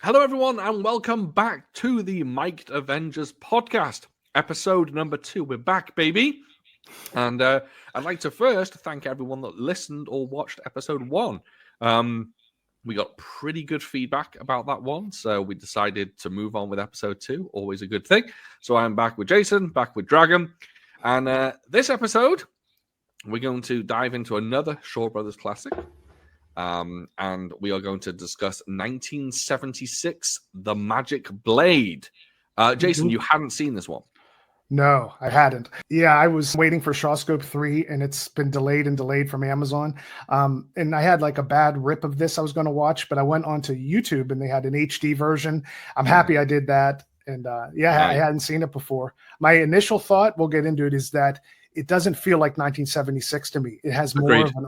Hello, everyone, and welcome back to the Mic'd Avengers podcast, episode number 2. We're back, baby. And I'd like to first thank everyone that listened or watched episode 1. We got pretty good feedback about that one, so we decided to move on with episode 2. Always a good thing. So I'm back with Jason, back with Dragon. And this episode, we're going to dive into another Shaw Brothers classic. And we are going to discuss 1976, The Magic Blade. Jason, you hadn't seen this one. No, I hadn't. Yeah, I was waiting for Shawscope 3, and it's been delayed from Amazon. And I had like a bad rip of this I was going to watch, but I went onto YouTube, and they had an HD version. I'm happy I did that. And I hadn't seen it before. My initial thought, we'll get into it, is that it doesn't feel like 1976 to me. It has more of an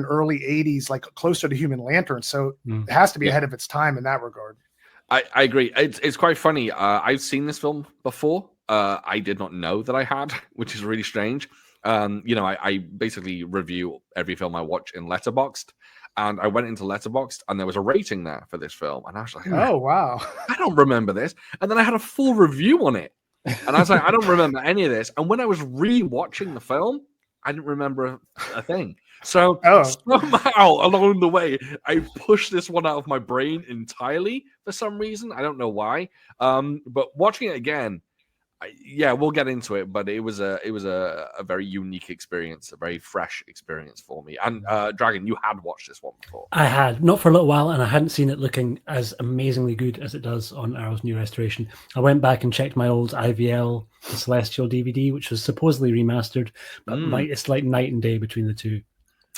early 80s, like closer to Human Lantern. So it has to be ahead of its time in that regard. I agree. It's quite funny. I've seen this film before. I did not know that I had, which is really strange. I basically review every film I watch in Letterboxd, and I went into Letterboxd, and there was a rating there for this film, and I was like, "Oh wow, I don't remember this." And then I had a full review on it. And I was like, I don't remember any of this. And when I was re-watching the film, I didn't remember a thing. So somehow along the way, I pushed this one out of my brain entirely for some reason. I don't know why. But watching it again, we'll get into it. But it was a very unique experience, a very fresh experience for me. And Dragon, you had watched this one before. I had, not for a little while, and I hadn't seen it looking as amazingly good as it does on Arrow's new restoration. I went back and checked my old IVL The Celestial DVD, which was supposedly remastered, but it's like night and day between the two.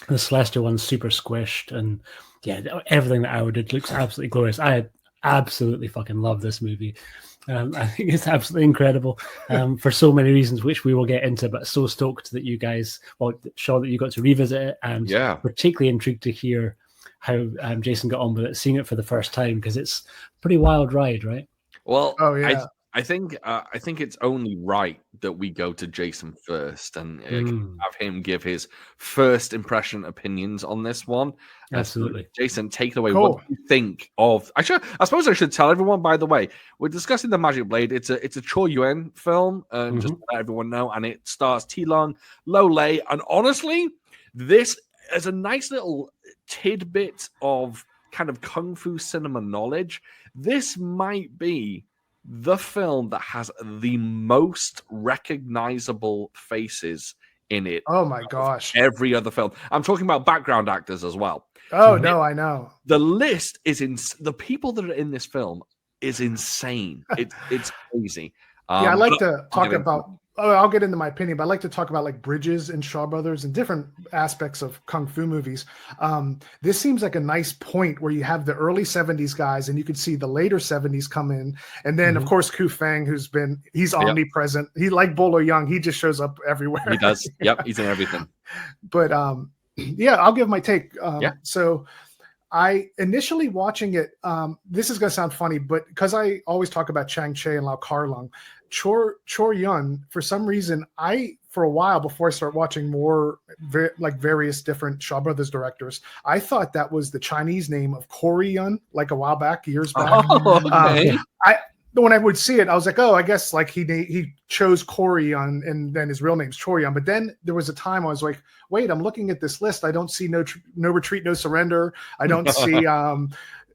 The Celestial one's super squished, and everything that Arrow did looks absolutely glorious. I absolutely fucking love this movie. I think it's absolutely incredible for so many reasons, which we will get into, but so stoked that you guys, Shaw, that you got to revisit it, and particularly intrigued to hear how Jason got on with it, seeing it for the first time, because it's a pretty wild ride, right? Well, I think it's only right that we go to Jason first and have him give his first impression opinions on this one. Absolutely. So Jason, take it away. Cool. What do you think of? I suppose I should tell everyone, by the way, we're discussing The Magic Blade. It's a Chor Yuen film, just to let everyone know, and it stars T-Lung, Lo Lei, and honestly, this is a nice little tidbit of kind of kung fu cinema knowledge. This might be the film that has the most recognizable faces in it. Oh my gosh. Every other film. I'm talking about background actors as well. Oh, no, I know. The list is the people that are in this film is insane. It's crazy. I like to talk about, I'll get into my opinion, but I like to talk about like bridges in Shaw Brothers and different aspects of Kung Fu movies. This seems like a nice point where you have the early 70s guys and you could see the later 70s come in. And then, of course, Ku Feng, he's omnipresent. He, like Bolo Young, he just shows up everywhere. He does. Yep, he's in everything. But I'll give my take. So I initially watching it, this is going to sound funny, but because I always talk about Chang Che and Lau Kar Lung, Chor Yuen, for some reason, for a while before I start watching more various different Shaw Brothers directors, I thought that was the Chinese name of Chor Yuen, like a while back, years back. Oh, okay. When I would see it, I was like, oh, I guess like he chose Chor Yuen and then his real name's Chor Yuen. But then there was a time I was like, wait, I'm looking at this list. I don't see No Retreat, No Surrender. I don't see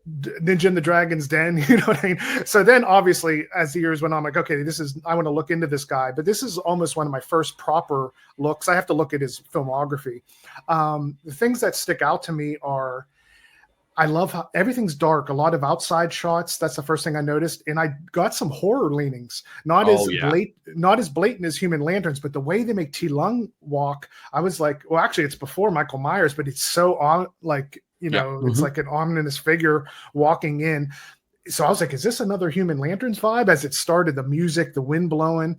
Ninja and the Dragon's Den, you know what I mean? So then obviously as the years went on, I'm like, okay, I want to look into this guy, but this is almost one of my first proper looks. I have to look at his filmography. The things that stick out to me are, I love how everything's dark, a lot of outside shots. That's the first thing I noticed. And I got some horror leanings, not as blatant as Human Lanterns, but the way they make T-Lung walk, I was like, well, actually it's before Michael Myers, but it's so on it's like an ominous figure walking in. So I was like, is this another Human Lanterns vibe? As it started, the music, the wind blowing.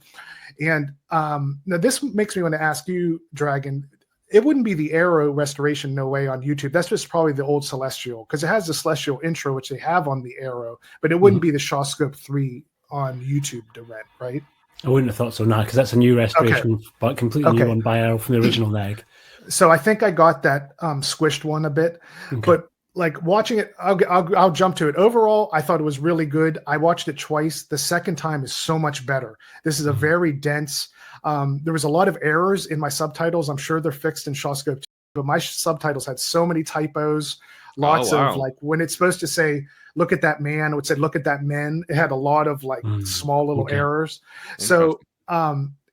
And now this makes me want to ask you, Dragon, it wouldn't be the Arrow restoration, no way, on YouTube. That's just probably the old Celestial, because it has the Celestial intro, which they have on the Arrow, but it wouldn't be the Shawscope 3 on YouTube to rent, right? I wouldn't have thought so, no, because that's a new restoration, but completely new one by Arrow from the original neg. So I think I got that squished one a bit, but like watching it, I'll jump to it. Overall, I thought it was really good. I watched it twice. The second time is so much better. This is a very dense. There was a lot of errors in my subtitles. I'm sure they're fixed in Shawscope too, but my subtitles had so many typos. Lots of like when it's supposed to say "look at that man," it would say "look at that men." It had a lot of like small little errors. So,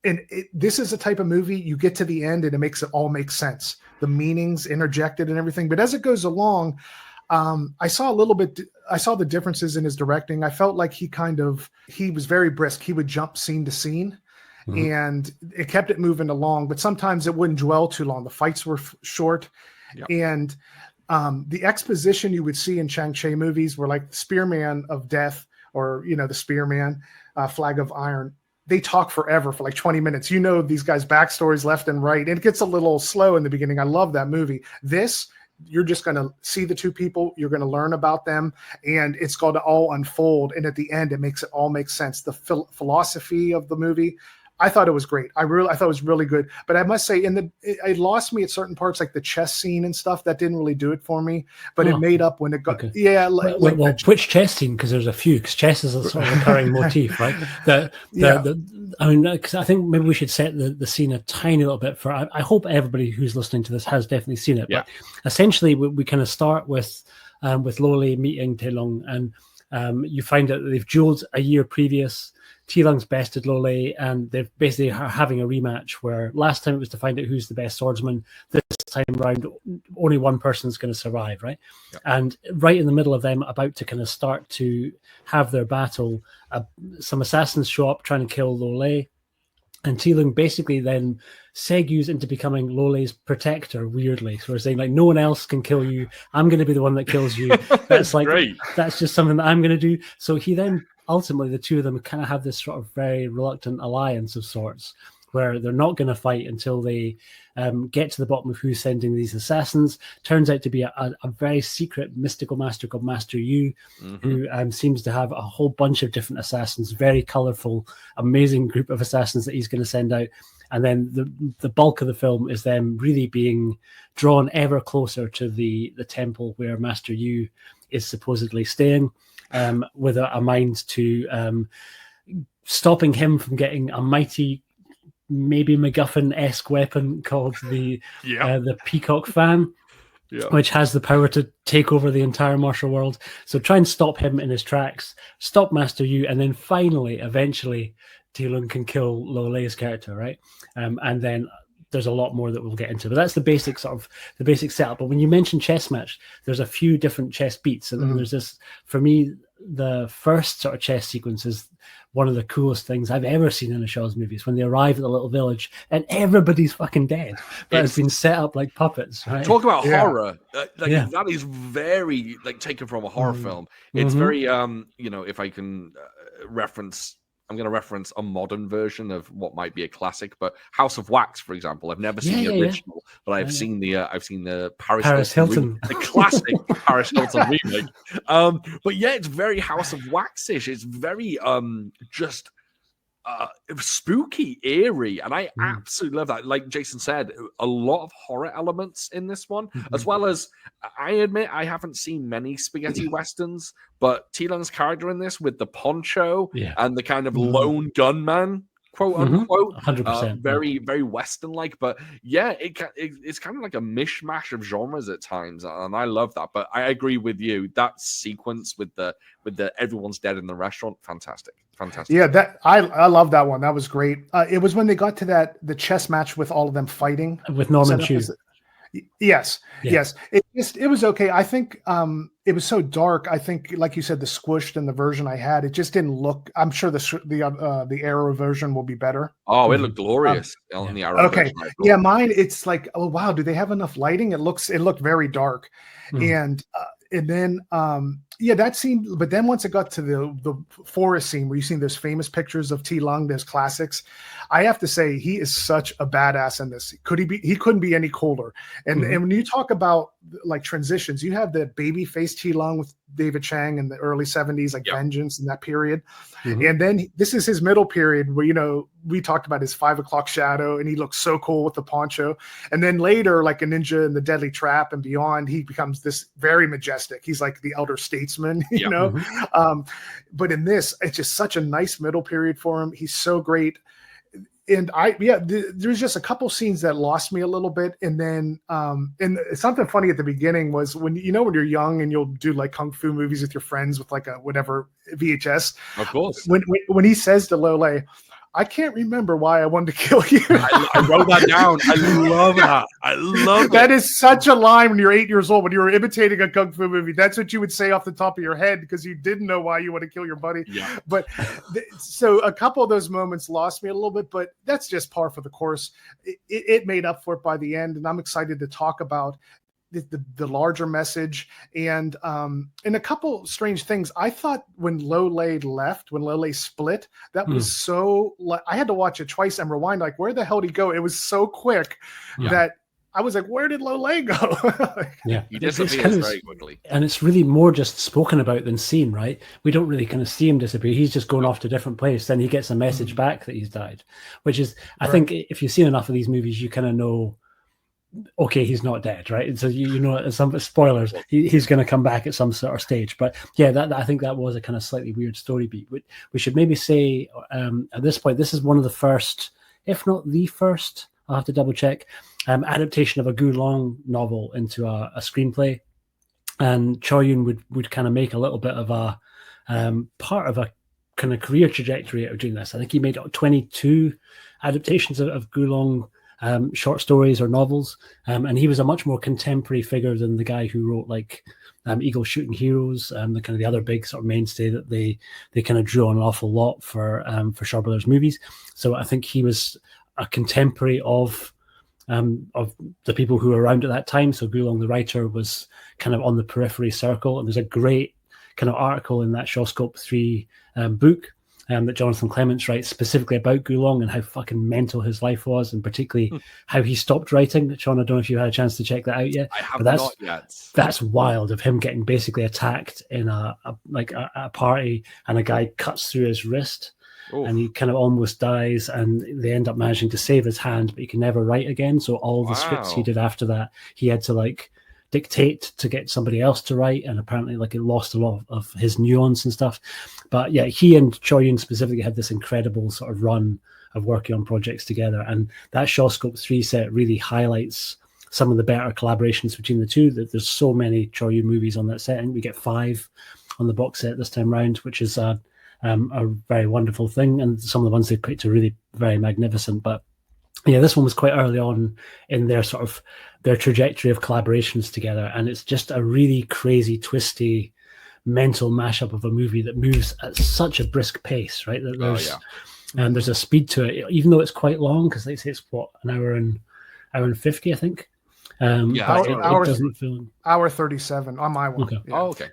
this is a type of movie you get to the end and it makes it all make sense. The meanings interjected and everything. But as it goes along, I saw the differences in his directing. I felt like he was very brisk. He would jump scene to scene and it kept it moving along, but sometimes it wouldn't dwell too long. The fights were short and the exposition you would see in Shang-Chi movies were like the Spearman of Death or, the Spearman, Flag of Iron. They talk forever for like 20 minutes. These guys' backstories left and right. And it gets a little slow in the beginning. I love that movie. This, you're just going to see the two people. You're going to learn about them. And it's going to all unfold. And at the end, it makes it all make sense. The philosophy of the movie, I thought it was great. I thought it was really good. But I must say, it lost me at certain parts, like the chess scene and stuff. That didn't really do it for me. But it made up when it got. Okay. Yeah. Well, which chess scene? Because there's a few. Because chess is a sort of recurring motif, right? Because I think maybe we should set the scene a tiny little bit for. I hope everybody who's listening to this has definitely seen it. Yeah. But essentially, we kind of start with Lo Lei meeting Tai Lung, and you find out that they've dueled a year previous. Tai Lung's bested Lo Lei, and they're basically having a rematch where last time it was to find out who's the best swordsman. This time around, only one person's going to survive, right? Yeah. And right in the middle of them about to kind of start to have their battle, some assassins show up trying to kill Lo Lei, and Tai Lung basically then segues into becoming Lo Lei's protector, weirdly. So we're saying, like, no one else can kill you. I'm going to be the one that kills you. That's like, great. That's just something that I'm going to do. So he then, ultimately, the two of them kind of have this sort of very reluctant alliance of sorts, where they're not going to fight until they get to the bottom of who's sending these assassins. Turns out to be a very secret mystical master called Master Yu, who seems to have a whole bunch of different assassins, very colorful, amazing group of assassins that he's going to send out. And then the bulk of the film is them really being drawn ever closer to the temple where Master Yu is supposedly staying, with a mind to stopping him from getting a mighty, maybe MacGuffin-esque weapon called the Peacock Fan, which has the power to take over the entire martial world. So try and stop him in his tracks, stop Master Yu, and then finally, eventually, Tai Lung can kill Lo Lei's character, right? And then there's a lot more that we'll get into, but that's the basic setup. But when you mention chess match, there's a few different chess beats, and then there's this. For me, the first sort of chess sequence is one of the coolest things I've ever seen in a Shaw's movies. When they arrive at the little village and everybody's fucking dead, but it's been set up like puppets. Right? Talk about horror. That is very taken from a horror film. It's very if I can reference. I'm going to reference a modern version of what might be a classic, but House of Wax, for example. I've never seen the original, but I've seen the Paris Hilton, the classic Paris Hilton remake. But yeah, it's very House of Wax-ish. It's very just spooky, eerie, and I absolutely love that. Like Jason said, a lot of horror elements in this one, as well as, I admit I haven't seen many spaghetti westerns, but Tai Lung's character in this with the poncho and the kind of lone gunman, quote unquote, 100%, very very Western like. But yeah, it's kind of like a mishmash of genres at times, and I love that. But I agree with you, that sequence with the everyone's dead in the restaurant, fantastic. Yeah, that I love that one. That was great. It was when they got to the chess match with all of them fighting with Norman Chu. Yes. It was okay. I think it was so dark. I think, like you said, the squished and the version I had, it just didn't look. I'm sure the Arrow version will be better. Oh, it looked glorious on the Arrow. Okay, version, yeah, mine. It's like, oh wow, do they have enough lighting? It looked very dark, and then that scene. But then once it got to the forest scene where you see those famous pictures of Tai Lung, those classics, I have to say he is such a badass in this. He couldn't be any colder. And when you talk about like transitions, you have the baby face Tai Lung with David Chang in the early 70s, like Vengeance in that period. Mhm. And then this is his middle period where, you know, we talked about his 5 o'clock shadow and he looks so cool with the poncho. And then later, like a Ninja and the Deadly Trap and beyond, he becomes this very majestic. He's like the elder statesman, you know? Mhm. But in this, it's just such a nice middle period for him. He's so great. And there's just a couple scenes that lost me a little bit. And then, and something funny at the beginning was when you're young and you'll do like kung fu movies with your friends with like a whatever VHS. Of course. When he says to Lole, I can't remember why I wanted to kill you. I wrote that down. I love that. I love that. it. Is such a line when you're 8 years old, when you were imitating a kung fu movie. That's what you would say off the top of your head because you didn't know why you want to kill your buddy. Yeah. But so a couple of those moments lost me a little bit, but that's just par for the course. It made up for it by the end, and I'm excited to talk about the larger message and a couple strange things. I thought when Lole split, that was so, I had to watch it twice and rewind, like, where the hell did he go? It was so quick that I was like, where did Lole go? He disappears very quickly. And it's really more just spoken about than seen, right? We don't really kind of see him disappear. He's just going off to a different place. Then he gets a message back that he's died, which is, I think if you've seen enough of these movies, you kind of know, okay, he's not dead, right? And so you know, some spoilers, he's going to come back at some sort of stage. But yeah, I think that was a kind of slightly weird story beat. We should maybe say at this point, this is one of the first, if not the first, I'll have to double check, adaptation of a Gu Long novel into a screenplay. And Chor Yuen would kind of make a little bit of a part of a kind of career trajectory out of doing this. I think he made 22 adaptations of Gu Long short stories or novels, and he was a much more contemporary figure than the guy who wrote like Eagle Shooting Heroes, the kind of the other big sort of mainstay that they kind of drew on an awful lot for Shaw Brothers movies. So I think he was a contemporary of the people who were around at that time. So Gu Long, the writer, was kind of on the periphery circle, and there's a great kind of article in that Shawscope 3 book that Jonathan Clements writes specifically about Gu Long and how fucking mental his life was, and particularly how he stopped writing. Sean, I don't know if you had a chance to check that out yet. I have not yet. That's wild, of him getting basically attacked in a party, and a guy cuts through his wrist. Oof. And he kind of almost dies, and they end up managing to save his hand, but he can never write again. So all the scripts he did after that, he had to like dictate to get somebody else to write, and apparently like it lost a lot of his nuance and stuff. But yeah, he and Chor Yuen specifically had this incredible sort of run of working on projects together, and that Shawscope 3 set really highlights some of the better collaborations between the two. That there's so many Chor Yuen movies on that set, and we get 5 on the box set this time round, which is a very wonderful thing, and some of the ones they picked are really very magnificent. But yeah, this one was quite early on in their sort of their trajectory of collaborations together, and it's just a really crazy, twisty, mental mashup of a movie that moves at such a brisk pace, right? That there's a speed to it, even though it's quite long, because they say it's what, an hour and 50, I think. It doesn't feel hour 37 on my one. Okay. Yeah. Oh, okay.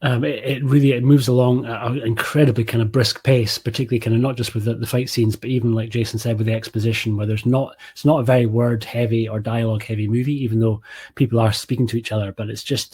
It moves along at an incredibly kind of brisk pace, particularly kind of not just with the fight scenes, but even like Jason said with the exposition, where it's not a very word heavy or dialogue heavy movie, even though people are speaking to each other, but it's just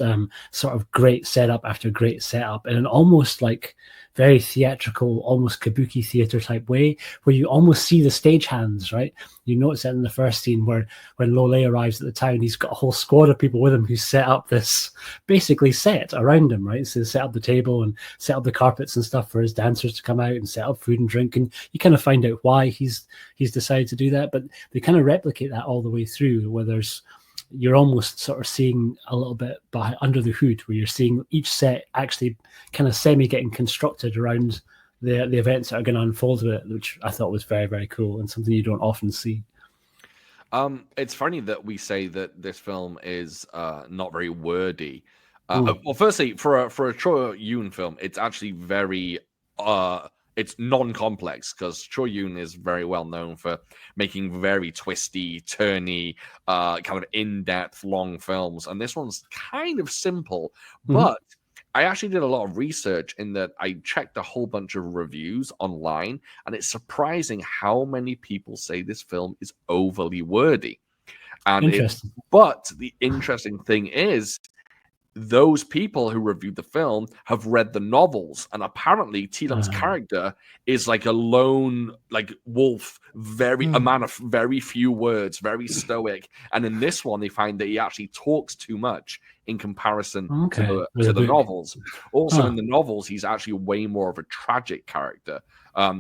sort of great setup after great setup in an almost like very theatrical, almost kabuki theater type way, where you almost see the stagehands, right? You notice that in the first scene where when Lole arrives at the town, he's got a whole squad of people with him who set up this basically set around him, right? So they set up the table and set up the carpets and stuff for his dancers to come out and set up food and drink, and you kind of find out why he's decided to do that. But they kind of replicate that all the way through, where you're almost sort of seeing a little bit under the hood, where you're seeing each set actually kind of semi getting constructed around the events that are going to unfold with it, which I thought was very, very cool and something you don't often see. It's funny that we say that this film is not very wordy. Well, firstly, for a Chor Yuen film, it's actually very it's non-complex, because Chor Yuen is very well known for making very twisty, turny, kind of in-depth, long films. And this one's kind of simple, but I actually did a lot of research in that I checked a whole bunch of reviews online, and it's surprising how many people say this film is overly wordy. And but the interesting thing is, those people who reviewed the film have read the novels, and apparently T-Lung's character is like a lone like wolf, a man of very few words, very stoic. And in this one, they find that he actually talks too much in comparison to the novels. Also, in the novels, he's actually way more of a tragic character.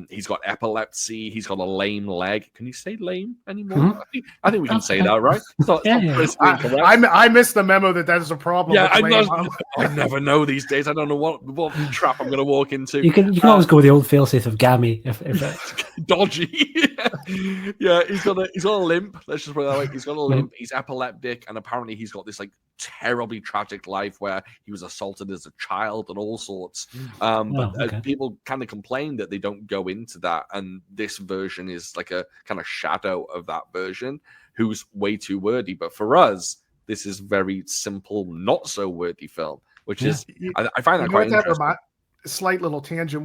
He's got epilepsy. He's got a lame leg. Can you say lame anymore? I think we can say that, right? I missed the memo that is a problem. Yeah, I never know these days. I don't know what trap I'm going to walk into. You can always go with the old failsafe of gammy if dodgy. Yeah, he's got a limp. Let's just put it that way. He's got a limp. He's epileptic, and apparently he's got this like terribly tragic life where he was assaulted as a child and all sorts. But people kind of complain that they don't go into that, and this version is like a kind of shadow of that version, who's way too wordy. But for us, this is very simple, not so wordy film, which is I find that quite interesting. Slight little tangent.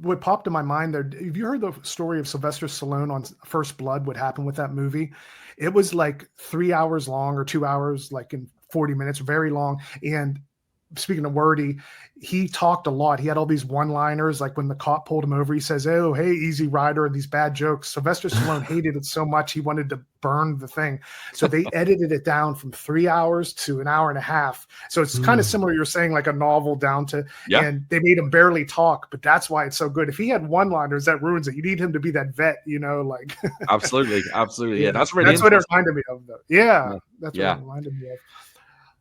What popped in my mind there? Have you heard the story of Sylvester Stallone on First Blood? What happened with that movie? It was like 3 hours long or 2 hours, like in 40 minutes, very long. And speaking of wordy, he talked a lot. He had all these one-liners, like when the cop pulled him over, he says, "Oh, hey, easy rider," and these bad jokes. Sylvester Stallone hated it so much he wanted to burn the thing. So they edited it down from 3 hours to an hour and a half. So it's kind of similar, you're saying, like a novel down to, and they made him barely talk, but that's why it's so good. If he had one-liners, that ruins it. You need him to be that vet, like. Absolutely. Yeah, that's what it reminded me of, though. Yeah, that's what it reminded me of.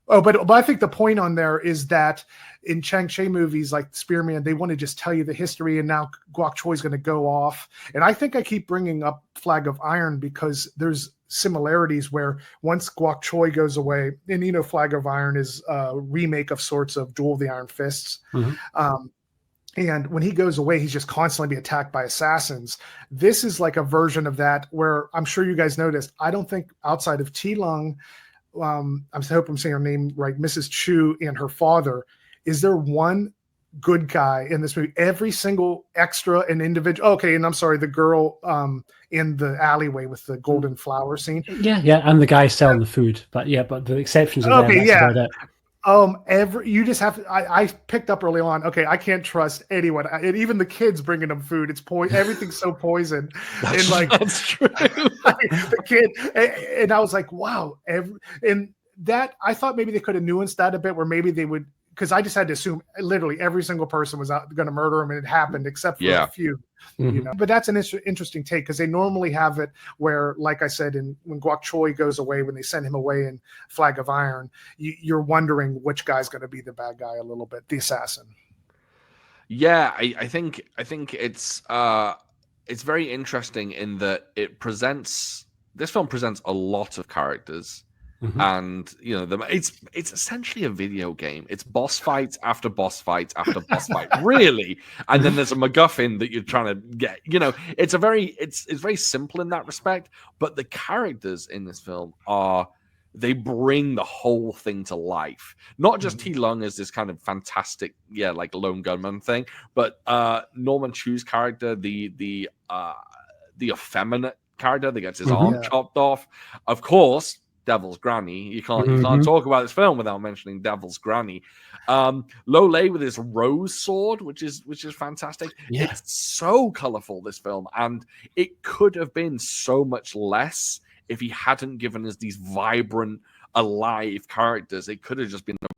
Oh, but I think the point on there is that in Chang-Chi movies like Spearman, they want to just tell you the history, and now Guok Choi is going to go off. And I think I keep bringing up Flag of Iron because there's similarities where once Guok Choi goes away, and Flag of Iron is a remake of sorts of Duel of the Iron Fists. And when he goes away, he's just constantly be attacked by assassins. This is like a version of that where I'm sure you guys noticed. I don't think outside of T-Lung, I hope I'm saying her name right, Mrs. Chu and her father, is there one good guy in this movie? Every single extra and individual. Okay, and I'm sorry, the girl in the alleyway with the golden flower scene. Yeah, and the guy selling the food. But the exceptions are there. That's about it. You just have to, I picked up early on, okay, I can't trust anyone, and even the kids bringing them food, it's everything's so poisoned. That's true. The kid, and I was like, wow. And that, I thought maybe they could have nuanced that a bit, where maybe they would, because I just had to assume literally every single person was out going to murder him, and it happened except for a few. But that's an interesting take, because they normally have it where, like I said, when Guok Choi goes away, when they send him away in Flag of Iron, you're wondering which guy's going to be the bad guy a little bit, the assassin. Yeah, I think it's very interesting in that this film presents a lot of characters. And it's essentially a video game. It's boss fights after boss fights after boss fight, really. And then there's a MacGuffin that you're trying to get. It's very simple in that respect. But the characters in this film they bring the whole thing to life. Not just T-Lung as this kind of fantastic, like lone gunman thing, but Norman Chu's character, the effeminate character that gets his arm chopped off, of course. Devil's Granny. You can't talk about this film without mentioning Devil's Granny. Lo Lei with his rose sword, which is fantastic. Yeah. It's so colorful, this film, and it could have been so much less if he hadn't given us these vibrant, alive characters. It could have just been a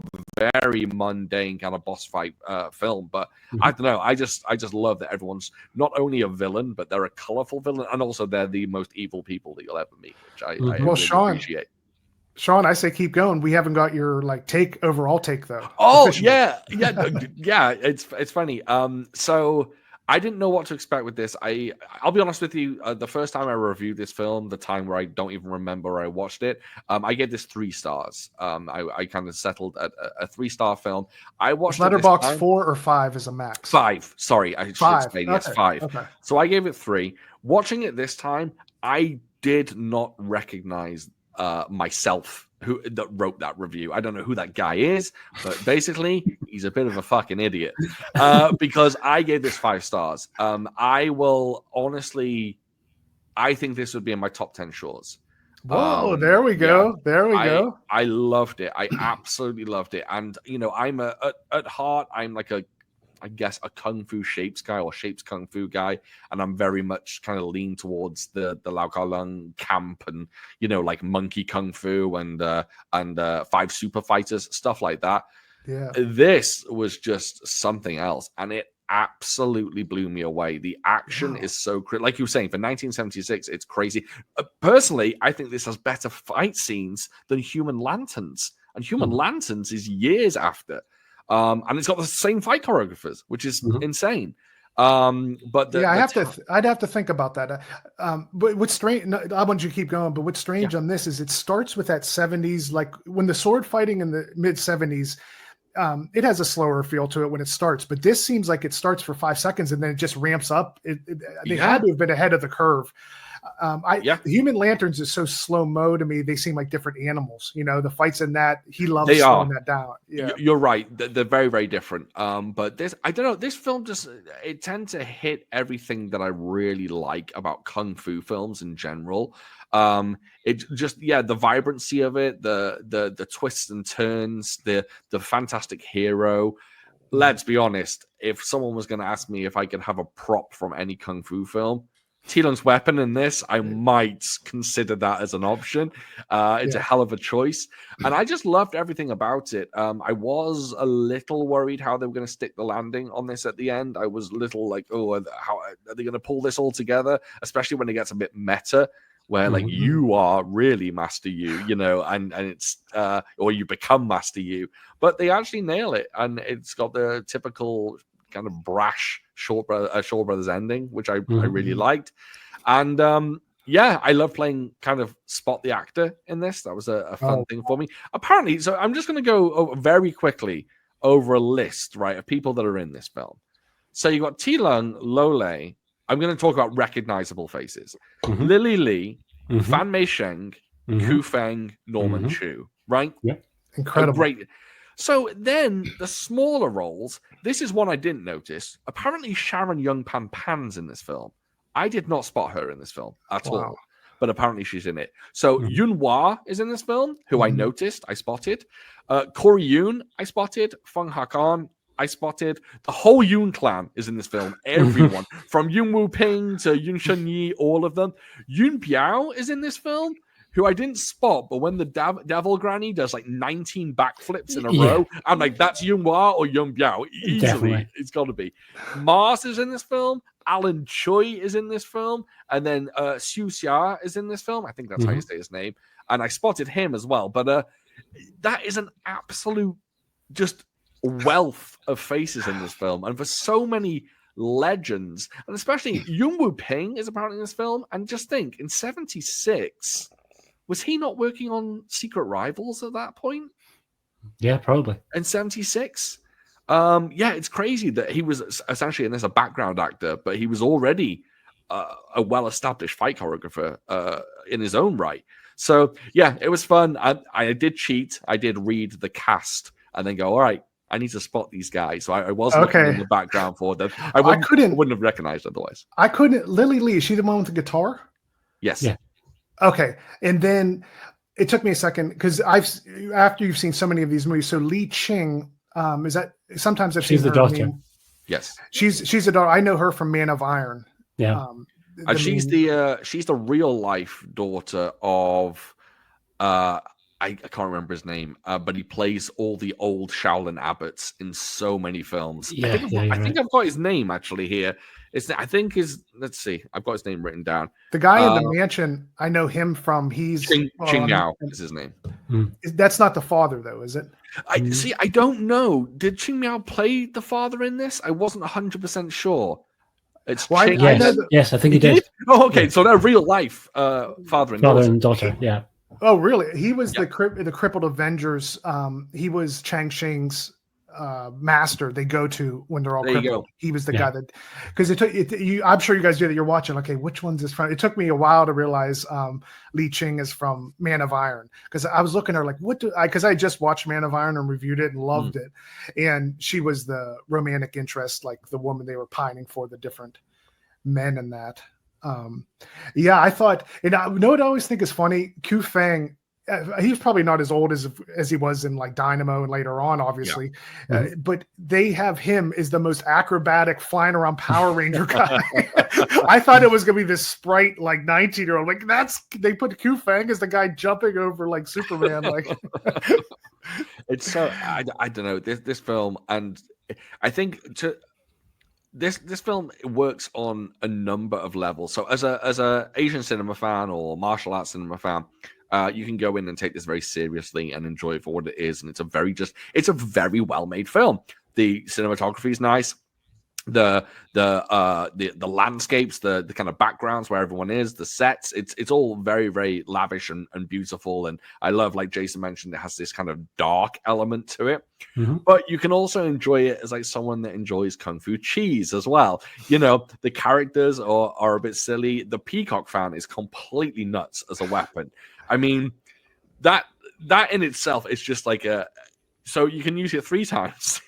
very mundane kind of boss fight film. But I don't know. I just love that everyone's not only a villain, but they're a colorful villain, and also they're the most evil people that you'll ever meet, which I really appreciate. Sean, I say keep going. We haven't got your overall take though. Oh yeah. It's funny. So I didn't know what to expect with this. I'll be honest with you. The first time I reviewed this film, the time where I don't even remember where I watched it, I gave this 3 stars. I kind of settled at a 3-star film. I watched Letterboxd 4 or 5 is a max. 5. Sorry, I should say yes, 5. Okay. So I gave it 3. Watching it this time, I did not recognize myself that wrote that review. I don't know who that guy is, but basically he's a bit of a fucking idiot because I gave this 5 stars. I think this would be in my top 10 shorts. Whoa, there we go. There we go. I loved it. I absolutely loved it. And I'm at heart, I'm like I guess a kung fu shapes guy or shapes kung fu guy, and I'm very much kind of lean towards the Lau Kar Lung camp and like monkey kung fu and five super fighters, stuff like that. Yeah. This was just something else, and it absolutely blew me away. The action is so like you were saying, for 1976, it's crazy. Personally, I think this has better fight scenes than Human Lanterns, and Human Lanterns is years after. And it's got the same fight choreographers, which is insane. But I'd have to think about that. But what's strange, I want you to keep going, but what's strange on this is it starts with that 70s, like when the sword fighting in the mid 70s, it has a slower feel to it when it starts, but this seems like it starts for 5 seconds and then it just ramps up. They had to have been ahead of the curve. Human Lanterns is so slow mo to me. They seem like different animals. The fights in that, he loves slowing that down. Yeah, you're right. They're very, very different. But this, I don't know. This film it tends to hit everything that I really like about kung fu films in general. It just the vibrancy of it, the twists and turns, the fantastic hero. Let's be honest. If someone was going to ask me if I could have a prop from any kung fu film, T Lung's weapon in this, I might consider that as an option. It's a hell of a choice. And I just loved everything about it. I was a little worried how they were going to stick the landing on this at the end. I was a little like, oh, how are they going to pull this all together? Especially when it gets a bit meta, where like you are really Master Yu, and it's or you become Master Yu. But they actually nail it. And it's got the typical kind of brash Shaw Brothers ending, which I really liked. And I love playing kind of spot the actor in this. That was a fun thing for me. Apparently, so I'm just going to go very quickly over a list, right, of people that are in this film. So you got T Lung, Lole. I'm going to talk about recognizable faces. Lily Lee, Fan Mei Sheng, Ku Feng, Norman Chu, right? Yeah. Incredible. Great. So then the smaller roles, this is one I didn't notice. Apparently Sharon Young Pan's in this film. I did not spot her in this film at all, but apparently she's in it. So Yun Hua is in this film, who I noticed, I spotted. Chor Yuen, I spotted. Feng Hakan, I spotted. The whole Yun clan is in this film. Everyone, from Yun Wu Ping to Yun Shen Yi, all of them. Yun Biao is in this film, who I didn't spot, but when the Devil Granny does like 19 backflips in a row, I'm like, that's Yun Hua or Yun Biao. Easily, definitely. It's got to be. Mars is in this film. Alan Choi is in this film. And then Xu Xia is in this film. I think that's how you say his name. And I spotted him as well. But that is an absolute just wealth of faces in this film. And for so many legends, and especially Yun Wu Ping is apparently in this film. And just think, in 76... was he not working on Secret Rivals at that point? Yeah, probably. In 76? It's crazy that he was essentially in this a background actor, but he was already a well-established fight choreographer in his own right. So, it was fun. I did cheat. I did read the cast and then go, all right, I need to spot these guys. So I was looking in the background for them. I wouldn't have recognized otherwise. I couldn't. Lily Lee, is she the one with the guitar? Yes. Yeah. Okay, and then it took me a second because after you've seen so many of these movies. So Li Ching, is that sometimes I've seen the her daughter? Yes, she's a daughter. I know her from Man of Iron. Yeah, she's the real life daughter of I can't remember his name, but he plays all the old Shaolin abbots in so many films. I think I've got his name actually here. Let's see, I've got his name written down. The guy in the mansion, I know him from. He's Ching Miao is his name. That's not the father though, is it? I don't know. Did Ching Miao play the father in this? I wasn't 100% sure. It's yes, I think he did. Oh, okay. Yeah. So they're real life father and daughter. Yeah. Oh, really? He was the crippled Avengers. He was Chang Shing's master. They go to when they're all crippled. He was the guy that, because I'm sure you guys do that. You're watching. Okay, which one's this from? It took me a while to realize Li Ching is from Man of Iron, because I was looking at her like, because I just watched Man of Iron and reviewed it and loved it, and she was the romantic interest, like the woman they were pining for, the different men in that. Yeah, I thought, and I know what I always think is funny. Ku Feng, he's probably not as old as he was in like Dynamo and later on, obviously. Yeah. But they have him as the most acrobatic, flying around Power Ranger guy. I thought it was gonna be this sprite like 19-year-old. Like they put Ku Feng as the guy jumping over like Superman. Like It's so I don't know this film, and I think this film works on a number of levels. So as a Asian cinema fan or martial arts cinema fan, you can go in and take this very seriously and enjoy it for what it is. And it's a very well made film. The cinematography is nice. The landscapes, the kind of backgrounds where everyone is, the sets, it's all very, very lavish and beautiful. And I love, like Jason mentioned, it has this kind of dark element to it. Mm-hmm. But you can also enjoy it as like someone that enjoys Kung Fu cheese as well. You know, the characters are a bit silly. The Peacock fan is completely nuts as a weapon. I mean, that in itself is just like so you can use it 3 times.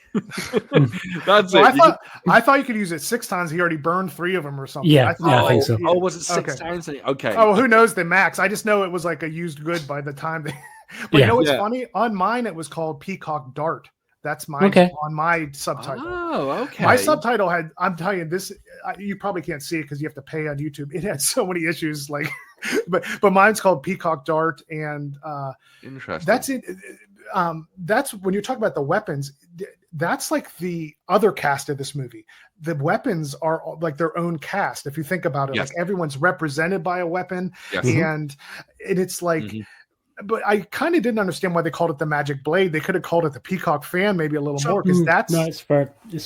That's it. I thought you could use it 6 times. He already burned 3 of them or something. Yeah, I think so. Oh, was it 6 times? Okay. Oh, who knows the max? I just know it was like a used good by the time they. But you know what's funny? On mine, it was called Peacock Dart. That's mine on my subtitle. Oh, okay. My subtitle had. I'm telling you this. You probably can't see it because you have to pay on YouTube. It had so many issues. Like, but mine's called Peacock Dart, and interesting. That's it. That's when you talk about the weapons. That's like the other cast of this movie. The weapons are like their own cast. If you think about it, like everyone's represented by a weapon, and it's like. But I kind of didn't understand why they called it the Magic Blade. They could have called it the Peacock Fan maybe a little more because that's it's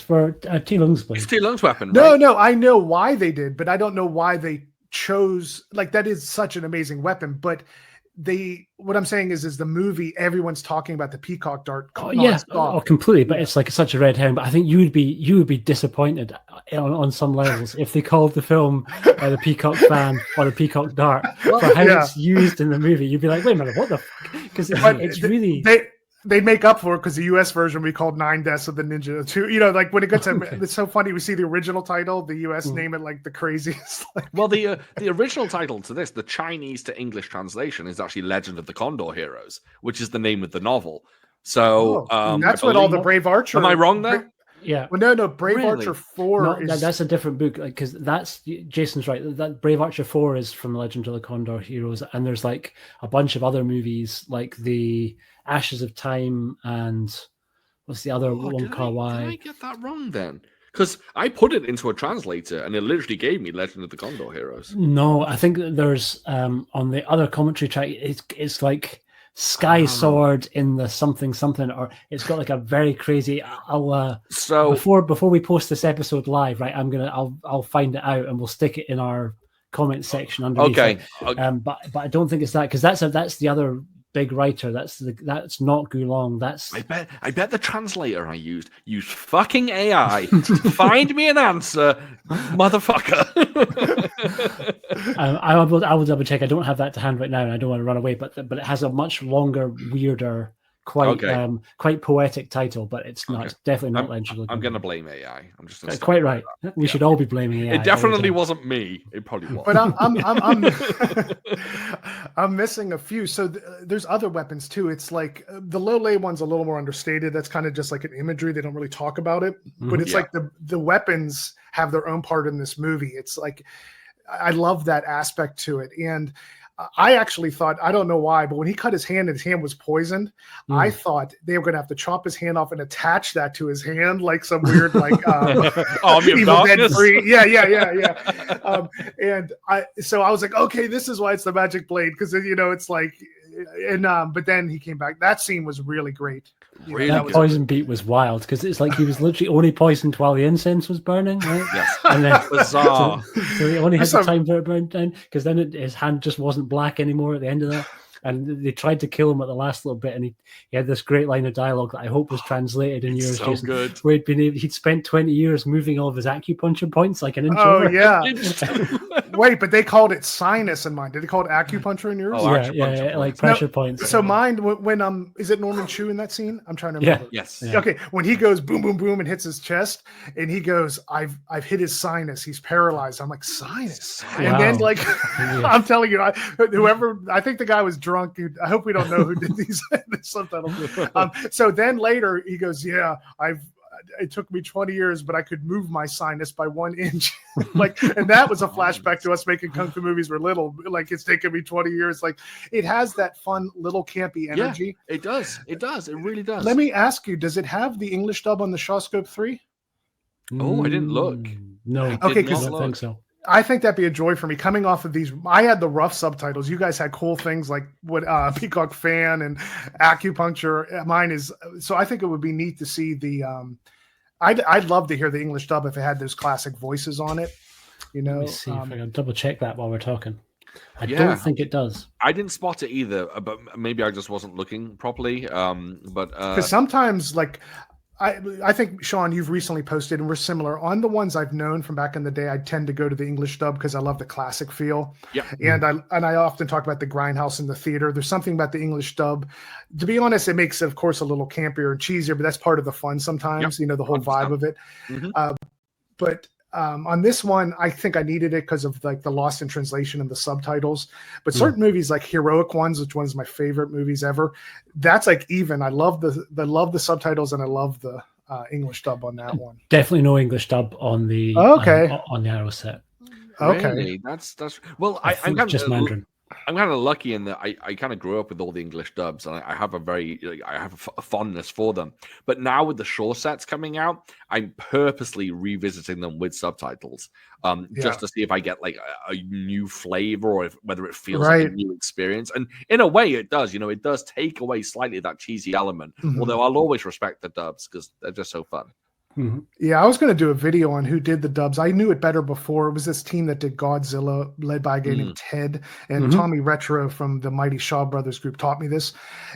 for T Lung's blade. It's T Lung's weapon. No, I know why they did, but I don't know why they chose. Like that is such an amazing weapon, but. What I'm saying is the movie everyone's talking about the Peacock Dart. Completely. But it's like such a red herring. But I think you would be disappointed on some levels if they called the film the Peacock Fan or the Peacock Dart for how it's used in the movie. You'd be like, wait a minute, what the fuck? Because it's really. They make up for it because the U.S. version we called 9 Deaths of the Ninja 2. You know, like when it gets it's so funny. We see the original title, the U.S. name it like the craziest. Well, the original title to this, the Chinese to English translation, is actually Legend of the Condor Heroes, which is the name of the novel. So that's what all the Brave Archer. Am I wrong there? Yeah. Well, no. Brave Archer 4 is... that's a different book. Because that's Jason's right. That Brave Archer 4 is from Legend of the Condor Heroes, and there's like a bunch of other movies like the Ashes of Time and what's the other one? Did I get that wrong then? Because I put it into a translator and it literally gave me Legend of the Condor Heroes. No, I think there's on the other commentary track. It's like Sky Sword in the something, or it's got like a very crazy. So before we post this episode live, right? I'll find it out and we'll stick it in our comment section underneath. Okay. But I don't think it's that because that's the other big writer. That's not Gulong. That's I bet the translator I used fucking AI to find me an answer, motherfucker. I will double check. I don't have that to hand right now, and I don't want to run away. But it has a much longer, weirder, quite poetic title. But it's not. It's definitely not Legend. I'm going to blame AI. I'm just gonna quite right. We should all be blaming AI. It definitely wasn't me. It probably was. But I'm missing a few. So there's other weapons too. It's like the Lole one's a little more understated. That's kind of just like an imagery. They don't really talk about it. But it's like the weapons have their own part in this movie. It's like I love that aspect to it. And I actually thought, I don't know why, but when he cut his hand and his hand was poisoned, I thought they were going to have to chop his hand off and attach that to his hand like some weird, like, Evil Dead 3. Yeah. So I was like, okay, this is why it's the Magic Blade. Because, it's like, but then he came back. That scene was really great. That poison beat was wild because it's like he was literally only poisoned while the incense was burning, right? Yes. And then bizarre. So he only had the time for it burned down because then his hand just wasn't black anymore at the end of that. And they tried to kill him at the last little bit, and he had this great line of dialogue that I hope was translated in yours, so Jason, good. Where he'd spent 20 years moving all of his acupuncture points like an inch Oh, over. yeah. Wait, but they called it sinus in mine. Did they call it acupuncture in yours? Oh, yeah, like pressure points. So mine, when is it Norman Chu in that scene? I'm trying to Yeah. remember. Yes. Yeah. Okay, when he goes boom, boom, boom, and hits his chest, and he goes, "I've hit his sinus. He's paralyzed." I'm like, sinus, and then Wow. like, Yeah. I'm telling you, whoever, I think the guy was drunk. I hope we don't know who did these subtitles. So then later he goes, "Yeah, it took me 20 years, but I could move my sinus by 1 inch." Like, and that was a flashback to us making kung fu movies we're little. Like, it's taken me 20 years. Like, it has that fun little campy energy. Yeah, it does. It really does. Let me ask you, does it have the English dub on the Shawscope 3? Oh, I didn't look. No. Okay, I because don't think so. I think that'd be a joy for me coming off of these. I had the rough subtitles. You guys had cool things like what Peacock Fan and acupuncture. Mine is, so I think it would be neat to see the I'd love to hear the English dub if it had those classic voices on it. You know, Let me see if I can double check that while we're talking. I Yeah. don't think it does. I didn't spot it either, but maybe I just wasn't looking properly. But because sometimes, like, I think, Sean, you've recently posted, and we're similar on the ones I've known from back in the day. I tend to go to the English dub because I love the classic feel. Yeah. And I often talk about the grindhouse in the theater. There's something about the English dub. To be honest, it makes it, of course, a little campier and cheesier, but that's part of the fun sometimes. Yep. You know, the whole 100%. vibe of it. Mhm. But on this one, I think I needed it because of like the lost in translation and the subtitles. But certain movies like Heroic Ones, which one is my favorite movies ever, that's like even. I love the subtitles and I love the English dub on that one. Definitely no English dub on the on the Arrow set. Okay, Really? That's well. I I'm think kind just of Mandarin. I'm kind of lucky in that I kind of grew up with all the English dubs, and I have a fondness for them. But now with the Shaw sets coming out, I'm purposely revisiting them with subtitles, just to see if I get like a new flavor or whether it feels like a new experience. And in a way, it does. You know, it does take away slightly that cheesy element. Although I'll always respect the dubs because they're just so fun. Mm-hmm. Yeah, I was going to do a video on who did the dubs. I knew it better before. It was this team that did Godzilla, led by a guy named Ted, and Tommy Retro from the Mighty Shaw Brothers group taught me this.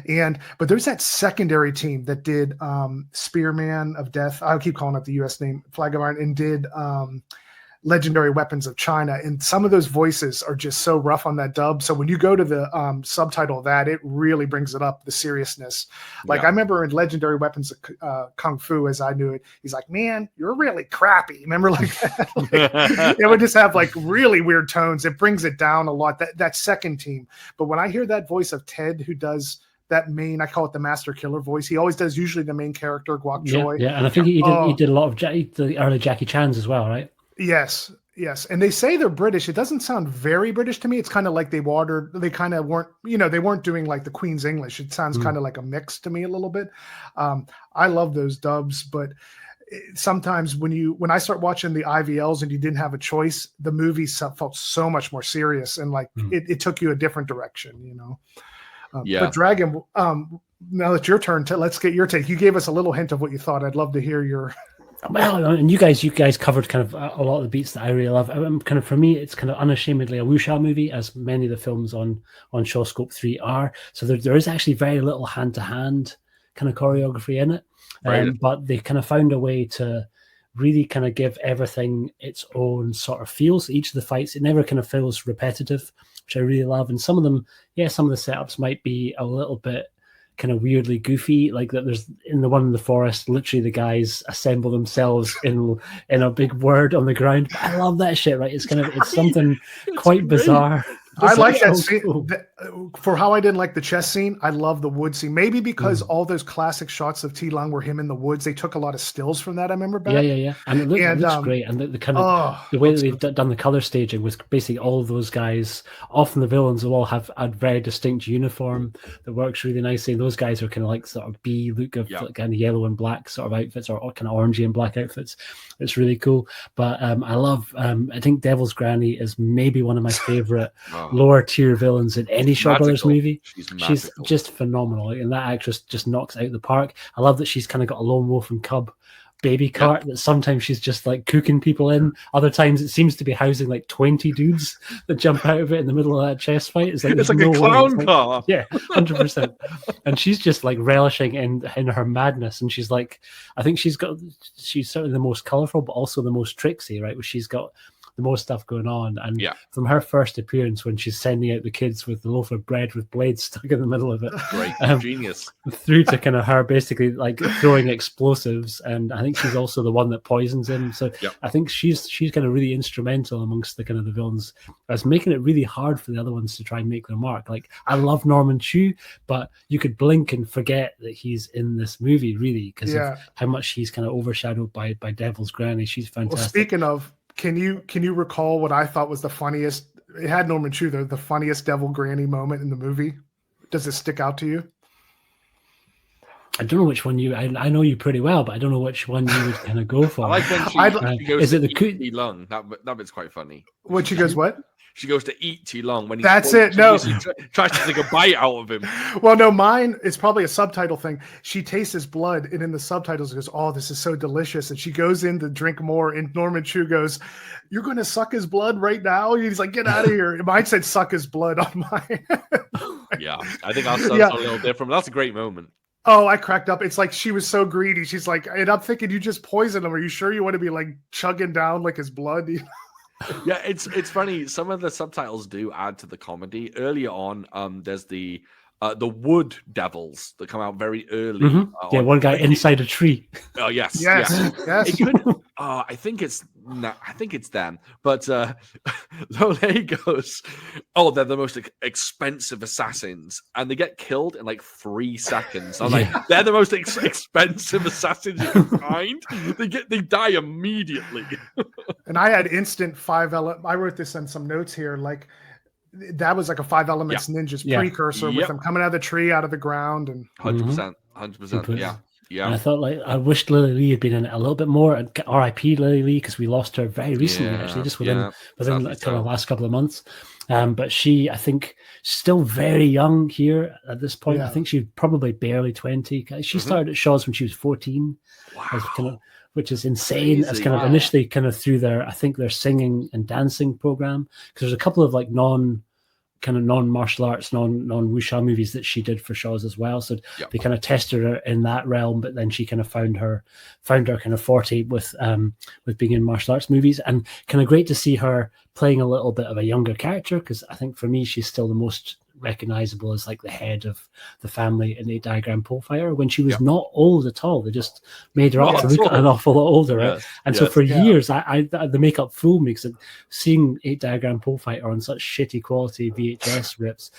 But there's that secondary team that did Spearman of Death. I'll keep calling it the U.S. name, Flag of Iron, and did Legendary Weapons of China. And some of those voices are just so rough on that dub. So when you go to the subtitle of that, it really brings it up, the seriousness. Like I remember in Legendary Weapons of Kung Fu, as I knew it, he's like, "Man, you're really crappy." Remember like that? Like, it would just have like really weird tones. It brings it down a lot, that second team. But when I hear that voice of Ted, who does that main, I call it the master killer voice. He always does usually the main character, Guok Choi. Yeah, and I think he did a lot of the early Jackie Chan's as well, right? Yes. And they say they're British. It doesn't sound very British to me. It's kind of like they kind of weren't, they weren't doing like the Queen's English. It sounds kind of like a mix to me a little bit. I love those dubs, but sometimes when I start watching the IVLs and you didn't have a choice, the movie felt so much more serious and like it took you a different direction, But Dragon, now it's your turn. Let's get your take. You gave us a little hint of what you thought. I'd love to hear your... Well, and you guys covered kind of a lot of the beats that I really love. Kind of for me, it's kind of unashamedly a wuxia movie, as many of the films on Shawscope 3 are. So there is actually very little hand-to-hand kind of choreography in it, but they kind of found a way to really kind of give everything its own sort of feel. So each of the fights, it never kind of feels repetitive, which I really love. And some of them, some of the setups might be a little bit kind of weirdly goofy, like that. There's in the one in the forest, literally the guys assemble themselves in a big word on the ground. But I love that shit, right? It's something quite bizarre. I like that scene. Cool. For how I didn't like the chess scene, I love the wood scene. Maybe because all those classic shots of T Lung were him in the woods. They took a lot of stills from that. I remember back. Yeah. And it looks great. And the kind of the way that they've done the color staging with basically all of those guys. Often the villains will all have a very distinct uniform that works really nicely. And those guys are kind of like sort of B look of like kind of yellow and black sort of outfits, or kind of orangey and black outfits. It's really cool. But I love. I think Devil's Granny is maybe one of my favorite lower tier villains in any Shaw Brothers movie. She's just phenomenal, and that actress just knocks out the park. I love that she's kind of got a lone wolf and cub baby cart that sometimes she's just like cooking people in. Other times it seems to be housing like 20 dudes that jump out of it in the middle of that chess fight. It's like a clown car. Yeah, 100%. And she's just like relishing in her madness. And she's like, I think she's certainly the most colorful, but also the most tricksy, right? Where she's got the most stuff going on. And Yeah. from her first appearance, when she's sending out the kids with the loaf of bread with blades stuck in the middle of it, Great, genius. through to kind of her basically like throwing explosives, and I think she's also the one that poisons him. So Yep. I think she's kind of really instrumental amongst the kind of the villains, as making it really hard for the other ones to try and make their mark. Like, I love Norman Chu, but you could blink and forget that he's in this movie, really, because of how much he's kind of overshadowed by Devil's Granny. She's fantastic. Well, speaking of, can you recall what I thought was the funniest? It had Norman Chu, the funniest Devil Granny moment in the movie. Does it stick out to you? I don't know which one you. I know you pretty well, but I don't know which one you would kind of go for. I like when she goes to eat too long. That bit's quite funny. When she goes what? She goes to eat too long. When That's it. No, she tries to take a bite out of him. Well, no, mine is probably a subtitle thing. She tastes his blood, and in the subtitles it goes, "Oh, this is so delicious." And she goes in to drink more, and Norman Chu goes, "You're going to suck his blood right now?" He's like, "Get out of here!" Mine said, "Suck his blood" on mine. Yeah, I think our son's a little different. That's a great moment. Oh, I cracked up. It's like she was so greedy. She's like, and I'm thinking, you just poisoned him. Are you sure you want to be like chugging down like his blood? Yeah, it's funny. Some of the subtitles do add to the comedy. Earlier on, there's the wood devils that come out very early. One guy inside a tree. Oh yes. Yes. I think it's them. But Lole goes, "Oh, they're the most expensive assassins," and they get killed in like 3 seconds. I'm like, they're the most expensive assassins you can find. They die immediately. And I had instant 5 element. I wrote this in some notes here, like. That was like a 5 Elements Ninjas precursor with them coming out of the tree, out of the ground, and 100%. Yeah. And I thought, like, I wished Lily Lee had been in it a little bit more. And R.I.P. Lily Lee, because we lost her very recently, actually, just within the kind of last couple of months. But she, I think, still very young here at this point. I think she's probably barely 20. She started at Shaw's when she was 14. Wow. Which is insane. As kind of initially kind of through their singing and dancing program, because there's a couple of like non-martial arts, non-wuxia movies that she did for Shaw's as well. So they kind of tested her in that realm, but then she kind of found her kind of forte with being in martial arts movies, and kind of great to see her playing a little bit of a younger character, because I think for me she's still the most recognizable as like the head of the family in 8 Diagram Pole Fighter, when she was not old at all. They just made her up to look an awful lot older, right? And so for years I the makeup fooled me, because seeing 8 Diagram Pole Fighter on such shitty quality VHS rips,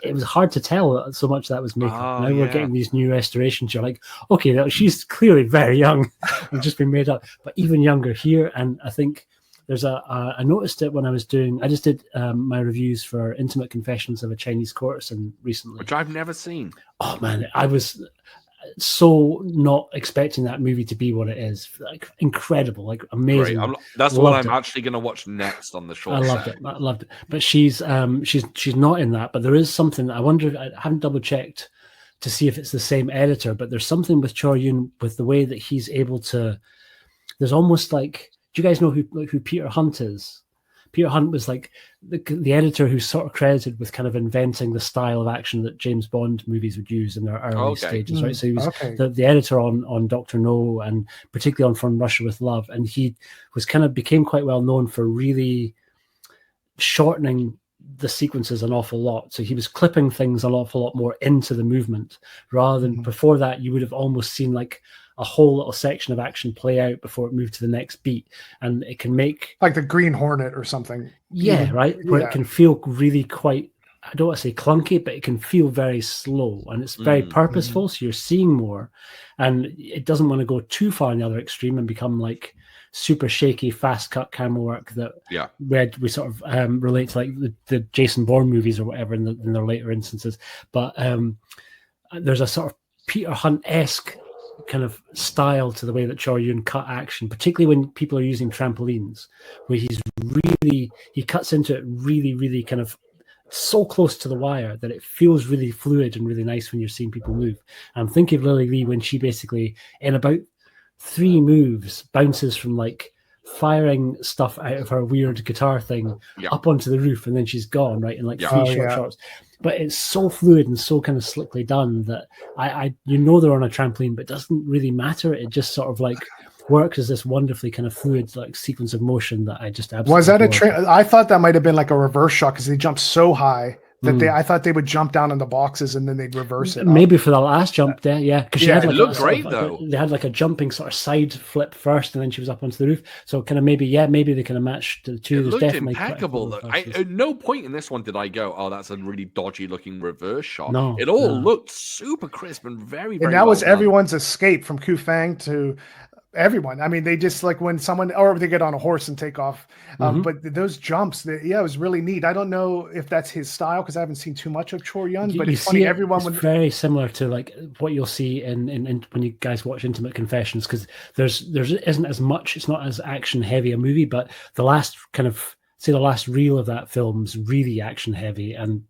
it was hard to tell so much that was makeup. Now we're getting these new restorations. You're like, okay, she's clearly very young and just been made up, but even younger here. And I think there's I noticed it when I just did my reviews for Intimate Confessions of a Chinese Courtesan recently, which I've never seen. Oh man, I was so not expecting that movie to be what it is. Like, incredible, like amazing. That's what I'm actually going to watch next on the short. I loved it. But she's not in that. But there is something. I wonder. I haven't double checked to see if it's the same editor. But there's something with Chor Yuen with the way that he's able to. There's almost like. Do you guys know who Peter Hunt is? Peter Hunt was like the editor who's sort of credited with kind of inventing the style of action that James Bond movies would use in their early stages, right? So he was the editor on Dr. No, and particularly on From Russia with Love. And he was became quite well known for really shortening the sequences an awful lot. So he was clipping things an awful lot more into the movement, rather than before that you would have almost seen like a whole little section of action play out before it moved to the next beat. And it can make like the Green Hornet or something. Right? Where it can feel really quite, I don't want to say clunky, but it can feel very slow, and it's very purposeful. So you're seeing more, and it doesn't want to go too far in the other extreme and become like super shaky, fast cut camera work that we sort of relate to like the Jason Bourne movies or whatever in their later instances. But there's a sort of Peter Hunt-esque kind of style to the way that Chor Yuen cut action, particularly when people are using trampolines, where he cuts into it really, really kind of so close to the wire that it feels really fluid and really nice when you're seeing people move. I'm thinking of Lily Lee when she basically, in about 3 moves, bounces from like firing stuff out of her weird guitar thing up onto the roof, and then she's gone, right, in like 3 short shots. But it's so fluid and so kind of slickly done that I they're on a trampoline, but it doesn't really matter. It just sort of like works as this wonderfully kind of fluid like sequence of motion that I just absolutely Was that a adore. I thought that might have been like a reverse shot because they jumped so high that I thought they would jump down in the boxes and then they'd reverse it. Maybe for the last jump there, yeah, because she had it like looked great though. They had like a jumping sort of side flip first, and then she was up onto the roof. So kind of maybe they kind of matched the two. It There's looked definitely impeccable. At no point in this one did I go, "Oh, that's a really dodgy looking reverse shot." No, it all looked super crisp and very, very. And that well was done. everyone's escape from Kufang to everyone. I mean, they just like when someone or they get on a horse and take off. But those jumps, it was really neat. I don't know if that's his style because I haven't seen too much of Chor Yuen, but it's funny. Everyone it's very similar to like what you'll see in when you guys watch Intimate Confessions, because there isn't as much. It's not as action heavy a movie, but the last reel of that film's really action heavy and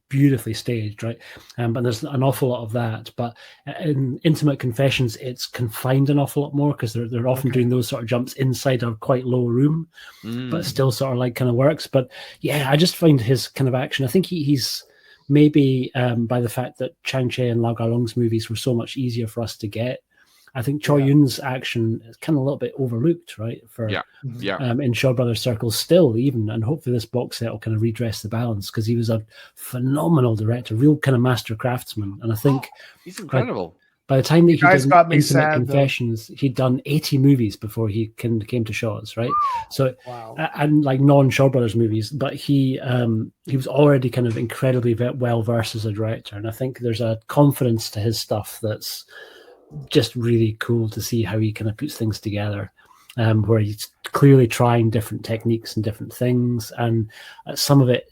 beautifully staged, right? But there's an awful lot of that. But in Intimate Confessions, it's confined an awful lot more because they're often doing those sort of jumps inside a quite low room, but still sort of like kind of works. But yeah, I just find his kind of action. I think he's maybe by the fact that Chang-Chi and Lau Gar-lung's movies were so much easier for us to get. I think Chor Yun's action is kind of a little bit overlooked, right? In Shaw Brothers circles still, even, and hopefully this box set will kind of redress the balance because he was a phenomenal director, real kind of master craftsman. And I think he's incredible. By the time that he did Intimate Confessions, he'd done 80 movies before he came to Shaw's, right? So, and like non-Shaw Brothers movies, but he was already kind of incredibly well versed as a director, and I think there's a confidence to his stuff that's just really cool to see how he kind of puts things together, where he's clearly trying different techniques and different things, and some of it,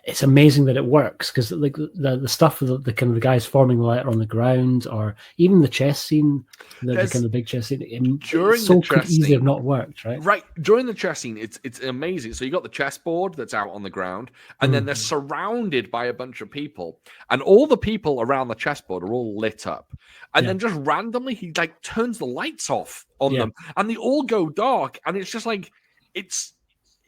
it's amazing that it works because like the stuff with the kind of the guys forming the letter on the ground, or even the chess scene, the kind of big chess scene, during the chess could easily have not worked, right? Right, during the chess scene, it's amazing. So you got the chessboard that's out on the ground, and then they're surrounded by a bunch of people, and all the people around the chessboard are all lit up, and then just randomly he like turns the lights off on them, and they all go dark, and it's just like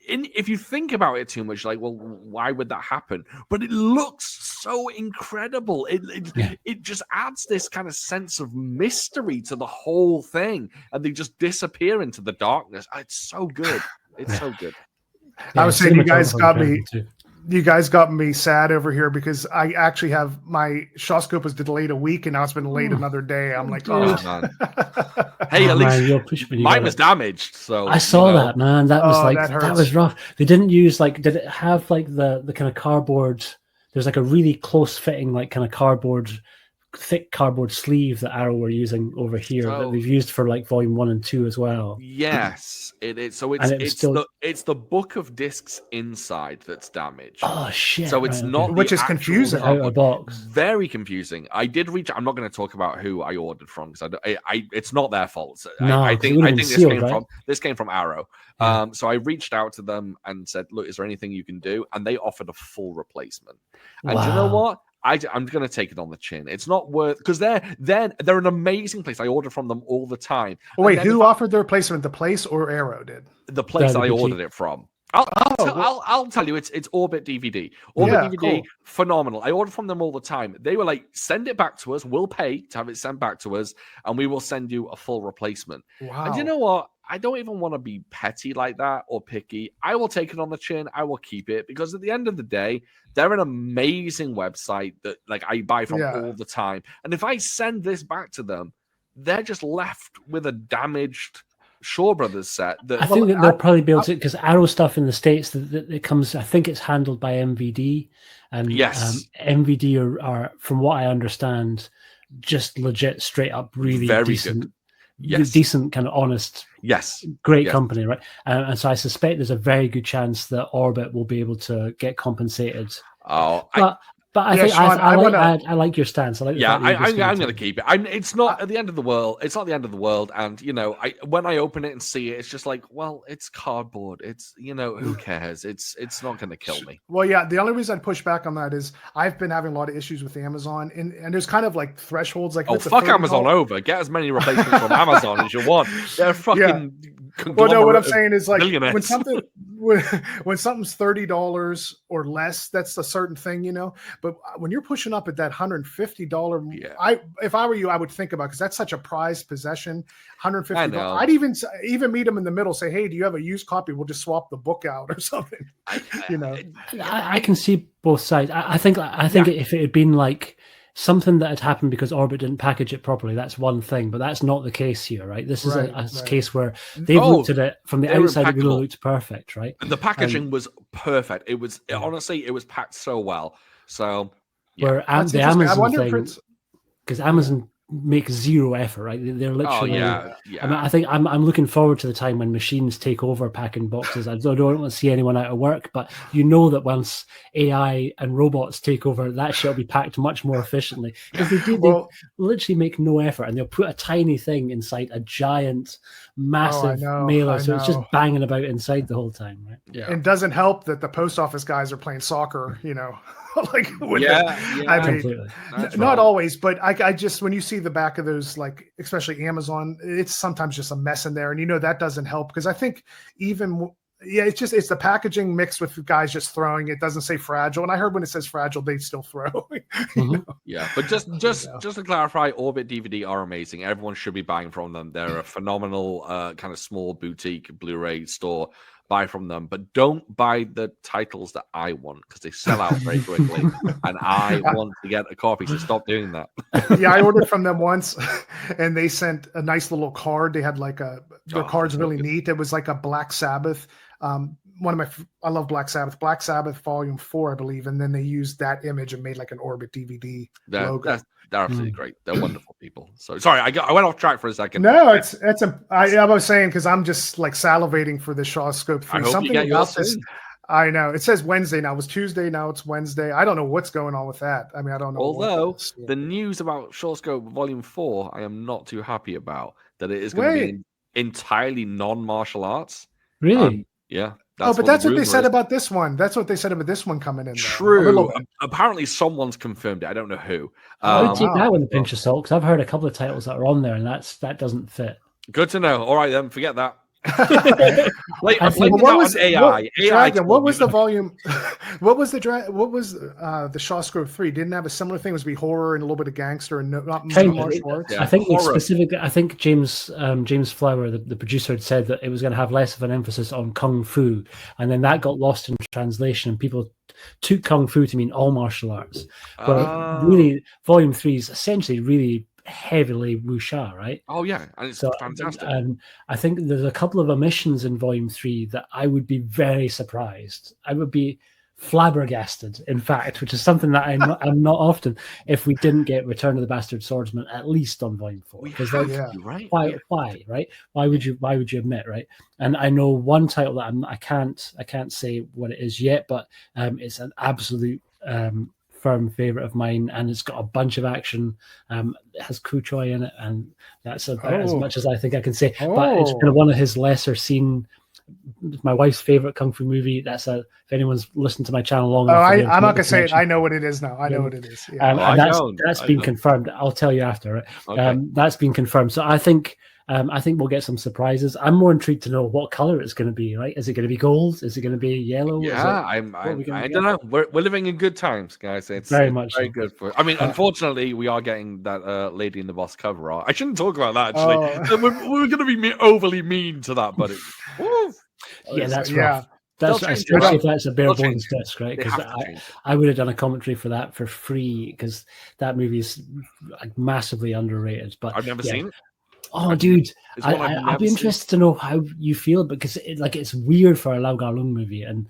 if you think about it too much, like, well, why would that happen? But it looks so incredible. It just adds this kind of sense of mystery to the whole thing, and they just disappear into the darkness. It's so good. It's so good. I was saying, you guys got me sad over here because I actually have my Shawscope was delayed a week and now it's been delayed another day. I'm like, oh man. Hey, at least mine was damaged. So I saw that, man. That was that was rough. They didn't use did it have like the kind of cardboard? There's like a really close fitting like kind of thick cardboard sleeve that Arrow were using over here that they've used for like volume 1 and 2 as well. Yes, it is. So it's the book of discs inside that's damaged. Oh shit! So it's not, which is confusing. Out of box, very confusing. I did reach. I'm not going to talk about who I ordered from because it's not their fault. I think this came from Arrow. So I reached out to them and said, "Look, is there anything you can do?" And they offered a full replacement. And do you know what? I'm going to take it on the chin. It's not worth, because they're an amazing place. I order from them all the time. Wait, who offered the replacement? The place or Arrow did? The place that I ordered it from. I'll tell you, it's Orbit DVD. DVD, cool. Phenomenal. I order from them all the time. They were like, send it back to us. We'll pay to have it sent back to us, and we will send you a full replacement. Wow. And you know what? I don't even want to be petty like that or picky. I will take it on the chin. I will keep it because at the end of the day, they're an amazing website that like I buy from all the time. And if I send this back to them, they're just left with a damaged Shaw Brothers set. I think that they'll probably be able to, because Arrow stuff in the States, that it comes, I think it's handled by MVD. And MVD are, from what I understand, just legit, straight up, really very decent. Good. Yes. Decent, kind of honest, great company, right? And so I suspect there's a very good chance that Orbit will be able to get compensated. But I think Sean, I like your stance. I like. I'm going to keep it. It's not at the end of the world. It's not the end of the world. And when I open it and see it, it's just like, well, it's cardboard. It's who cares? It's not going to kill me. Well, yeah. The only reason I'd push back on that is I've been having a lot of issues with Amazon, and there's kind of like thresholds. Like, fuck Amazon over. Get as many replacements from Amazon as you want. They're fucking Well, no, what I'm conglomerate of saying is like billionaires. when something's $30 or less, that's a certain thing, you know. But when you're pushing up at that $150, Yeah. if I were you, I would think about, because that's such a prized possession. $150. I know. I'd even meet them in the middle, say, hey, do you have a used copy? We'll just swap the book out or something. You know, I can see both sides. I think if it had been like something that had happened because Orbit didn't package it properly, that's one thing, but that's not the case here, right? This is a case where they've looked at it from the outside, it really looked perfect, right? The packaging was perfect. It was honestly, it was packed so well. So where the Amazon thing, because Amazon make zero effort, right? They're literally. I mean, I think I'm looking forward to the time when machines take over packing boxes. I don't want to see anyone out of work, but you know that once AI and robots take over, that shit will be packed much more efficiently, because they literally make no effort, and they'll put a tiny thing inside a giant, massive mailer, so it's just banging about inside the whole time, right? Yeah, and it doesn't help that the post office guys are playing soccer, you know. Like with I mean, not always, but I just, when you see the back of those, like especially Amazon, it's sometimes just a mess in there, and you know that doesn't help, because I think even it's the packaging mixed with guys just throwing. It doesn't say fragile, and I heard when it says fragile, they still throw. Mm-hmm. Yeah, but just to clarify, Orbit DVD are amazing. Everyone should be buying from them. They're a phenomenal kind of small boutique Blu-ray store. Buy from them, but don't buy the titles that I want, because they sell out very quickly, and I want to get a copy. So stop doing that. Yeah, I ordered from them once, and they sent a nice little card. They had like their card's really neat. It was like a Black Sabbath. I love Black Sabbath Volume 4, I believe, and then they used that image and made like an Orbit DVD logo. They're absolutely great. They're wonderful people. So sorry, I went off track for a second. No, I was saying, because I'm just like salivating for the Shaw Scope 3. Something about this. I know it says Wednesday now. It was Tuesday, now it's Wednesday. I don't know what's going on with that. I mean, I don't know. Although the news about Shaw Scope Volume 4, I am not too happy about. That it is going to be entirely non-martial arts. Really? Yeah. But that's what they said about this one. That's what they said about this one coming in. True. Apparently, someone's confirmed it. I don't know who. I would take that with a pinch of salt, because I've heard a couple of titles that are on there, and that doesn't fit. Good to know. All right, then, forget that. What was the volume? What was the Shaw Scope 3? Didn't have a similar thing? It was be horror and a little bit of gangster and not martial arts. I think specifically, James Flower, the producer, had said that it was going to have less of an emphasis on kung fu, and then that got lost in translation, and people took kung fu to mean all martial arts. But really, Volume 3 is essentially really heavily wuxia, right? Oh yeah, and it's fantastic. And I think there's a couple of omissions in Volume 3 that I would be very surprised. I would be flabbergasted, in fact, which is something that I'm not often, if we didn't get Return of the Bastard Swordsman at least on Volume 4. Because why, right? Why would you admit, right? And I know one title that I can't say what it is yet, but it's an absolute firm favorite of mine, and it's got a bunch of action. It has Chor Yuen in it, and that's about as much as I think I can say. But it's kind of one of his lesser seen. My wife's favorite kung fu movie. If anyone's listened to my channel long enough, I'm not gonna say it. I know what it is now. I know what it is. Yeah. And that's been confirmed. I'll tell you after. Right? Okay. That's been confirmed. So I think we'll get some surprises. I'm more intrigued to know what color it's going to be. Right? Is it going to be gold? Is it going to be yellow? Yeah, I don't know. We're living in good times, guys. It's very good for. I mean, unfortunately, we are getting that Lady in the Boss cover art. I shouldn't talk about that actually. We're going to be overly mean to that, but that's rough. That's especially if that's a bare bones disc, right? Because I would have done a commentary for that for free, because that movie is like massively underrated. But I've never seen it. Oh, dude, I'll be interested to know how you feel, because it's weird for a Lau Gar-lung movie, and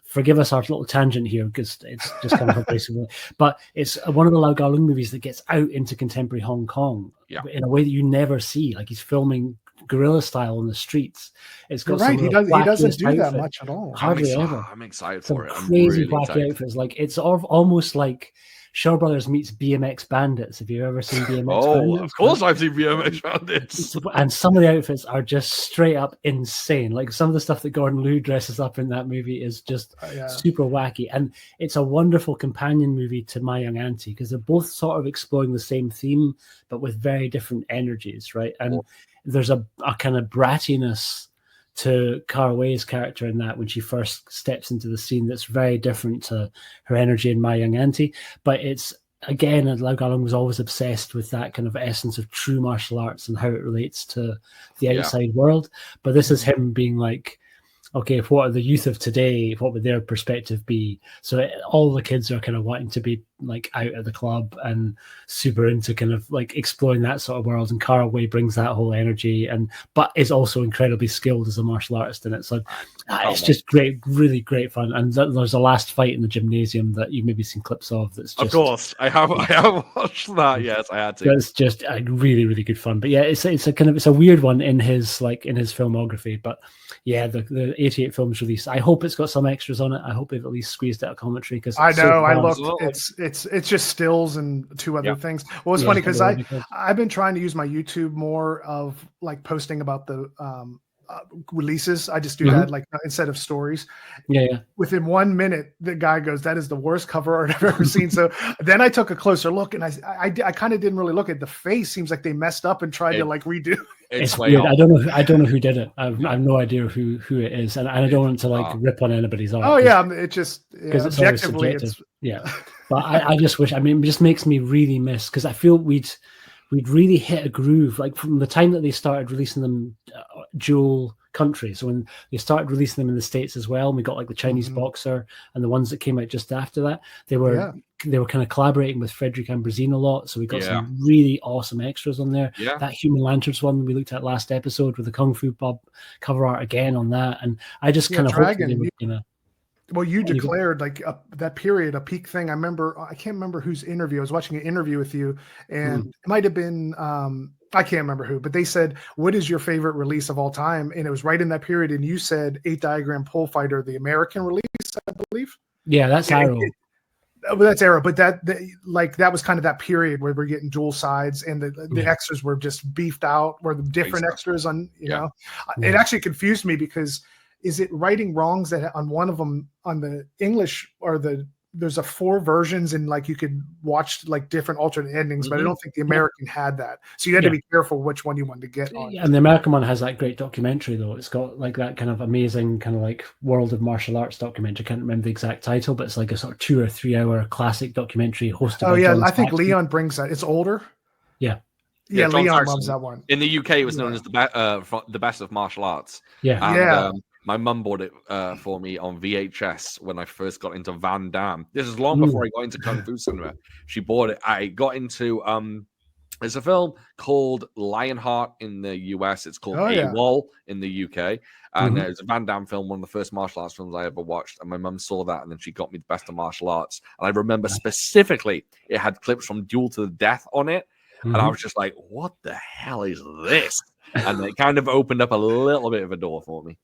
forgive us our little tangent here, because it's just kind of basically, but it's one of the Lau Gar-lung movies that gets out into contemporary Hong Kong in a way that you never see. Like, he's filming guerrilla style on the streets. It's got he doesn't do that much at all. Hardly ever. I'm excited for it. Crazy wacky outfits. Like, it's almost like Shaw Brothers meets BMX Bandits. Have you ever seen BMX Bandits? Oh, of course I've seen BMX Bandits. And some of the outfits are just straight up insane. Like, some of the stuff that Gordon Liu dresses up in that movie is just super wacky. And it's a wonderful companion movie to My Young Auntie, because they're both sort of exploring the same theme, but with very different energies, right? And there's a kind of brattiness to Cara Wei's character in that when she first steps into the scene that's very different to her energy in My Young Auntie. But it's, again, Lau Garlong was always obsessed with that kind of essence of true martial arts and how it relates to the outside world. But this is him being like, okay, what are the youth of today? What would their perspective be? So all the kids are kind of wanting to be like out at the club and super into kind of like exploring that sort of world. And Cara Wei brings that whole energy, but is also incredibly skilled as a martial artist in it. So it's just great, really great fun. And there's a last fight in the gymnasium that you've maybe seen clips of. That's just, of course, I have watched that. Yes, I had to. It's just really, really good fun. But yeah, it's a weird one in his filmography. But yeah, the 88 films released. I hope it's got some extras on it. I hope they've at least squeezed out a commentary, because I know I looked. It's just stills and two other things. Well, it's funny because I've been trying to use my YouTube more of like posting about the releases. I just do that like instead of stories. Yeah. Within 1 minute, the guy goes, "That is the worst cover art I've ever seen." So then I took a closer look, and I kind of didn't really look at the face. Seems like they messed up and tried to like redo. It's weird. I don't know who did it. I have no idea who it is, and I don't want to like rip on anybody's art. Oh yeah, it just because it's objectively subjective. But I just wish. I mean, it just makes me really miss, because I feel we'd really hit a groove like from the time that they started releasing them dual country. So when they started releasing them in the States as well, and we got like the Chinese Boxer and the ones that came out just after that, they were kind of collaborating with Frederick Ambrosino a lot. So we got some really awesome extras on there. Yeah. That Human Lanterns one we looked at last episode with the Kung Fu Bob cover art again on that. And I just kind of hope they were gonna. Well, you declared like that period a peak thing. I can't remember whose interview. I was watching an interview with you, and it might have been I can't remember who, but they said, "What is your favorite release of all time?" And it was right in that period. And you said 8 Diagram Pole Fighter, the American release, I believe. Yeah, that's Arrow. That's Arrow, but that was kind of that period where we're getting dual sides, and the extras were just beefed out, were the different extras on. You know, it actually confused me because. Is it righting wrongs that on one of them on the English or there's 4 versions and like you could watch like different alternate endings, but I don't think the American had that. So you had to be careful which one you wanted to get on. And the American one has that great documentary though. It's got like that kind of amazing kind of like world of martial arts documentary. I can't remember the exact title, but it's like a sort of 2 or 3 hour classic documentary hosted by John I think Leon brings that. It's older. Yeah. Yeah, Leon loves that one. In the UK, it was known as the best of martial arts. Yeah. And, my mum bought it for me on VHS when I first got into Van Damme. This is long before I got into Kung Fu cinema. She bought it. I got into there's a film called Lionheart in the US. It's called AWOL in the UK. And it's a Van Damme film, one of the first martial arts films I ever watched. And my mum saw that, and then she got me the best of martial arts. And I remember specifically it had clips from Duel to the Death on it. And I was just like, what the hell is this? And it kind of opened up a little bit of a door for me.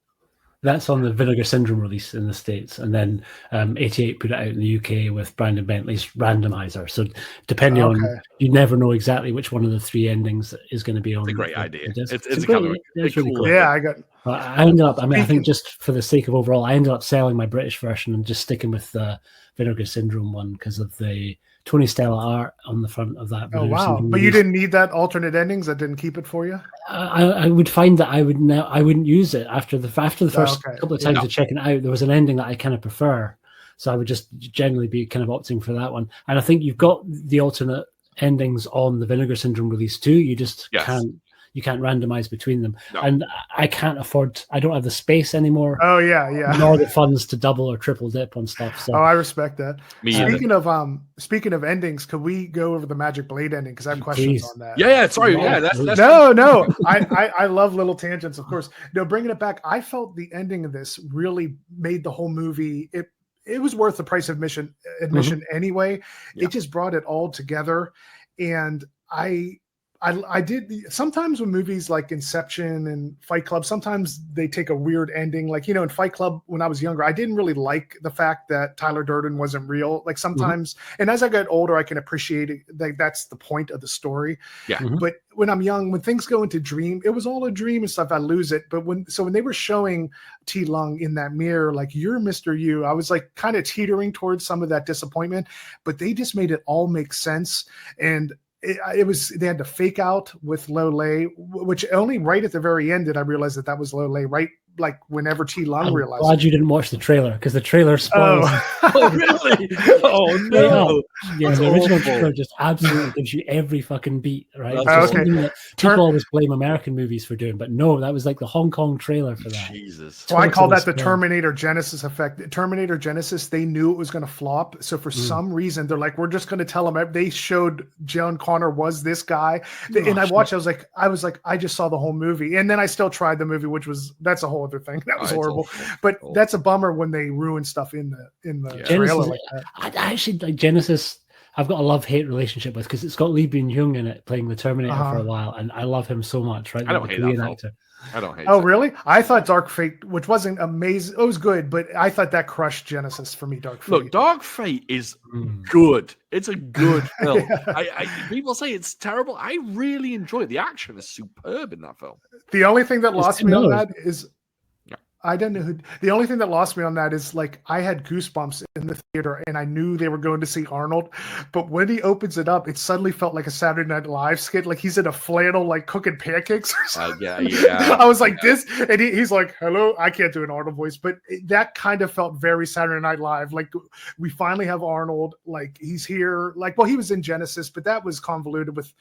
That's on the Vinegar Syndrome release in the States, and then 88 put it out in the UK with Brandon Bentley's Randomizer. So depending on, you never know exactly which one of the 3 endings is going to be on. It's a great idea. It's really cool. Yeah, I got. I ended up. I think just for the sake of overall, I ended up selling my British version and just sticking with the Vinegar Syndrome one because of the Tony Stella art on the front of that. Oh wow! But you didn't need that alternate endings. That didn't keep it for you. I would find that I wouldn't use it after the first couple of times of checking it out. There was an ending that I kind of prefer, so I would just generally be kind of opting for that one. And I think you've got the alternate endings on the Vinegar Syndrome release too. You just can't randomize between them. No. And I can't afford, I don't have the space anymore. Oh yeah. Nor the funds to double or triple dip on stuff. So. Oh, I respect that. Speaking of endings, could we go over the Magic Blade ending? Because I have questions on that. Yeah. Sorry. Yeah. That's no. I love little tangents, of course. No, bringing it back. I felt the ending of this really made the whole movie. It was worth the price of admission anyway. Yeah. It just brought it all together. And I did sometimes when movies like Inception and Fight Club, sometimes they take a weird ending. Like, in Fight Club, when I was younger, I didn't really like the fact that Tyler Durden wasn't real. Like sometimes, and as I got older, I can appreciate it. Like that's the point of the story. Yeah. But when I'm young, when things go into dream, it was all a dream and stuff. I lose it. But when they were showing T Lung in that mirror, like you're Mr. Yu, I was like kind of teetering towards some of that disappointment, but they just made it all make sense. And they had to fake out with Lo Lei, which only right at the very end did I realize that was Lo Lei, right? Like whenever T Lung I'm realized. glad you didn't watch the trailer, because the trailer spoils. Oh, really? Oh, no. Yeah, That's the original awful. trailer just absolutely gives you every fucking beat, right? That's Which is okay. something that people always blame American movies for doing, but no, that was like the Hong Kong trailer for that. Jesus. So I call that the spoiled. Terminator Genesis effect. Terminator Genesis, they knew it was going to flop. So for some reason, they're like, we're just going to tell them. They showed John Connor was this guy. And I watched, I was like, I just saw the whole movie. And then I still tried the movie, that's a whole other thing. That was horrible. But that's a bummer when they ruin stuff in the trailer like that. I actually like Genesis. I've got a love-hate relationship with, because it's got Lee Byung-hun in it playing the Terminator for a while, and I love him so much. Right, I don't hate that actor. I don't hate. Oh, really? I thought Dark Fate, which wasn't amazing, it was good, but I thought that crushed Genesis for me. Dark Fate. Look, Dark Fate is good. It's a good film. People say it's terrible. I really enjoy it. The action is superb in that film. The only thing that lost me on that is. I don't know the only thing that lost me on that is like I had goosebumps in the theater and I knew they were going to see Arnold, but when he opens it up, it suddenly felt like a Saturday Night Live skit, like he's in a flannel, like cooking pancakes or something. Yeah. I was like this, and he's like, "Hello," I can't do an Arnold voice, but that kind of felt very Saturday Night Live. Like we finally have Arnold, like he's here. Like, well, he was in Genesis, but that was convoluted with.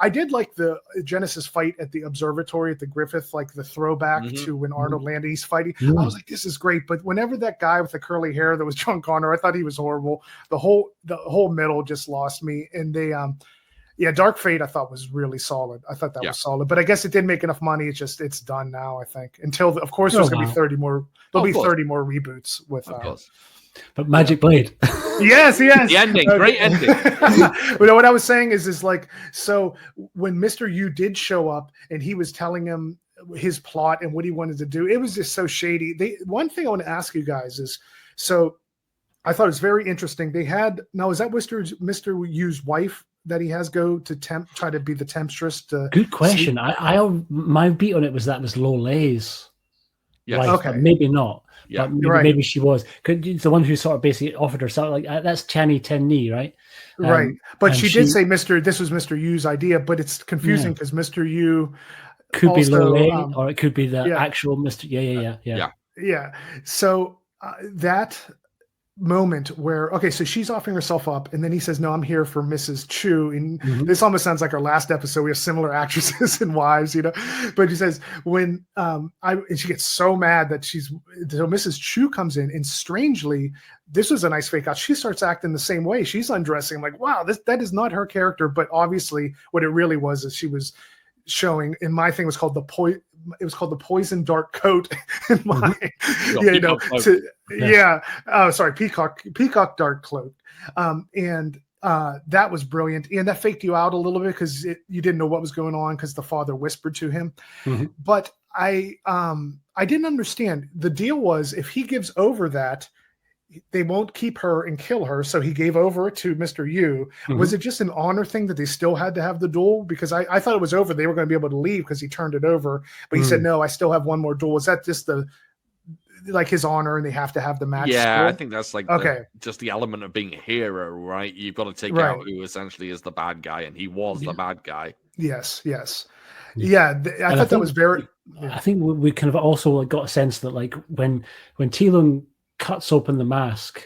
I did like the Genesis fight at the observatory at the Griffith, like the throwback to when Arnold landed, he's fighting. I was like, this is great. But whenever that guy with the curly hair that was John Connor, I thought he was horrible. The whole middle just lost me. And they, Dark Fate I thought was really solid. I thought that was solid. But I guess it didn't make enough money. It's done now, I think. Until, of course, there's going to be 30 more. There'll be 30 more reboots with. But Magic Blade. Yes. The ending, great ending. But what I was saying is like, so when Mr. Yu did show up and he was telling him his plot and what he wanted to do, it was just so shady. One thing I want to ask you guys is, so I thought it was very interesting. They had, now is that Mr. Yu's wife that he has go to try to be the temptress? Good question. My beat on it was that was Lo Lei's wife, okay. But maybe not. Yeah, but maybe she was. The one who sort of basically offered herself, like that's Channy Ten-Ni, right? Right. But she did say this was Mr. Yu's idea, but it's confusing because Mr. Yu could be Lo Lei, or it could be the actual Mr. Yeah. So that moment where, okay, so she's offering herself up, and then he says, "No, I'm here for Mrs. Chu." And this almost sounds like our last episode. We have similar actresses and wives, But he says when and she gets so mad that so Mrs. Chu comes in, and strangely, this was a nice fake out. She starts acting the same way. She's undressing. I'm like, wow, that is not her character. But obviously, what it really was is she was showing. And my thing was called the poison dark coat. In my, peacock dark cloak. And that was brilliant, and that faked you out a little bit because you didn't know what was going on because the father whispered to him. But I didn't understand. The deal was if he gives over that, they won't keep her and kill her. So he gave over to Mr. Yu. Was it just an honor thing that they still had to have the duel? Because I thought it was over. They were going to be able to leave because he turned it over. But he said, no, I still have one more duel. Is that just his honor and they have to have the match? Yeah, still? I think that's like just the element of being a hero, right? You've got to take out who essentially is the bad guy, and he was the bad guy. Yes. Yeah, I thought that was very... I think we kind of also got a sense that like when T-Lung cuts open the mask,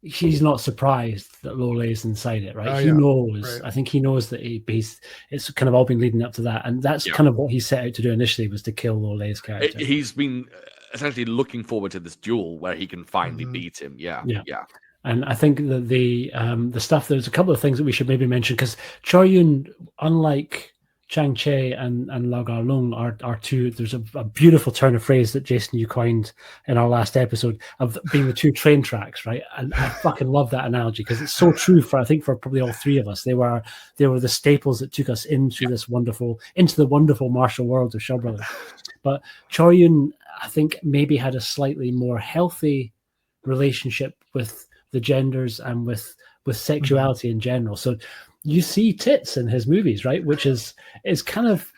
he's not surprised that Lo Lei's inside it, right? He knows. Right. I think he knows that it's kind of all been leading up to that, and that's kind of what he set out to do initially, was to kill Lo Lei's character. He's been essentially looking forward to this duel where he can finally beat him. Yeah. And I think that the stuff, there's a couple of things that we should maybe mention, because Chor Yuen, unlike Chang Che and Lau Gar Lung are two. There's a beautiful turn of phrase that Jason, you coined in our last episode of being the two train tracks, right? And I fucking love that analogy because it's so true for probably all three of us. They were the staples that took us into the wonderful martial world of Shaw Brothers. But Chor Yuen, I think, maybe had a slightly more healthy relationship with the genders and with sexuality in general. So you see tits in his movies, right? Which is kind of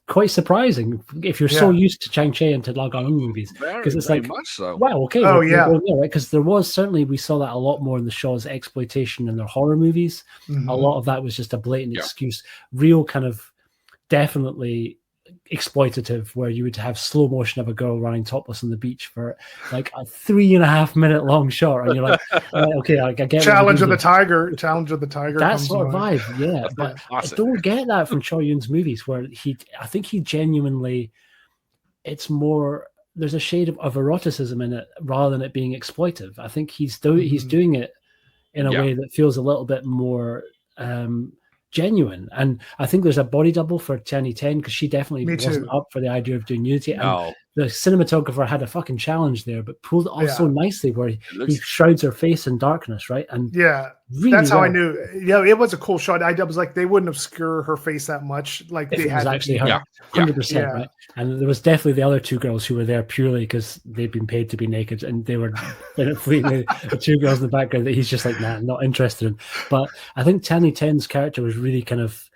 quite surprising if you're so used to Chang-Chi and to La Gong movies, because it's very like, much so. wow, okay, Oh, we're yeah. going there, right? Because there was certainly, we saw that a lot more in the Shaw's exploitation and their horror movies. Mhm. A lot of that was just a blatant Yeah. excuse, real kind of definitely exploitative, where you would have slow motion of a girl running topless on the beach for like a 3.5 minute long shot, and you're like, okay, I get Challenge of the Tiger. Challenge of the Tiger. that comes sort of to mind. vibe, yeah. That's But I classic. don't get that from Chor Yun's movies, where I think he genuinely, it's more, there's a shade of eroticism in it rather than it being exploitive. I think he's doing it in a way that feels a little bit more genuine. And I think there's a body double for Tianyi Ten, because she definitely Me wasn't too. up for the idea of doing nudity. No. And the cinematographer had a fucking challenge there, but pulled it off so nicely, where he looks- shrouds her face in darkness, right? And really that's how I well. knew. Yeah, it was a cool shot. I was like, they wouldn't obscure her face that much. Like If they it was had actually to, her, 100%, Yeah. right? And there was definitely the other two girls who were there purely because they'd been paid to be naked, and they were the two girls in the background that he's just like, nah, not interested in. But I think Tianyi Ten's character was really kind of,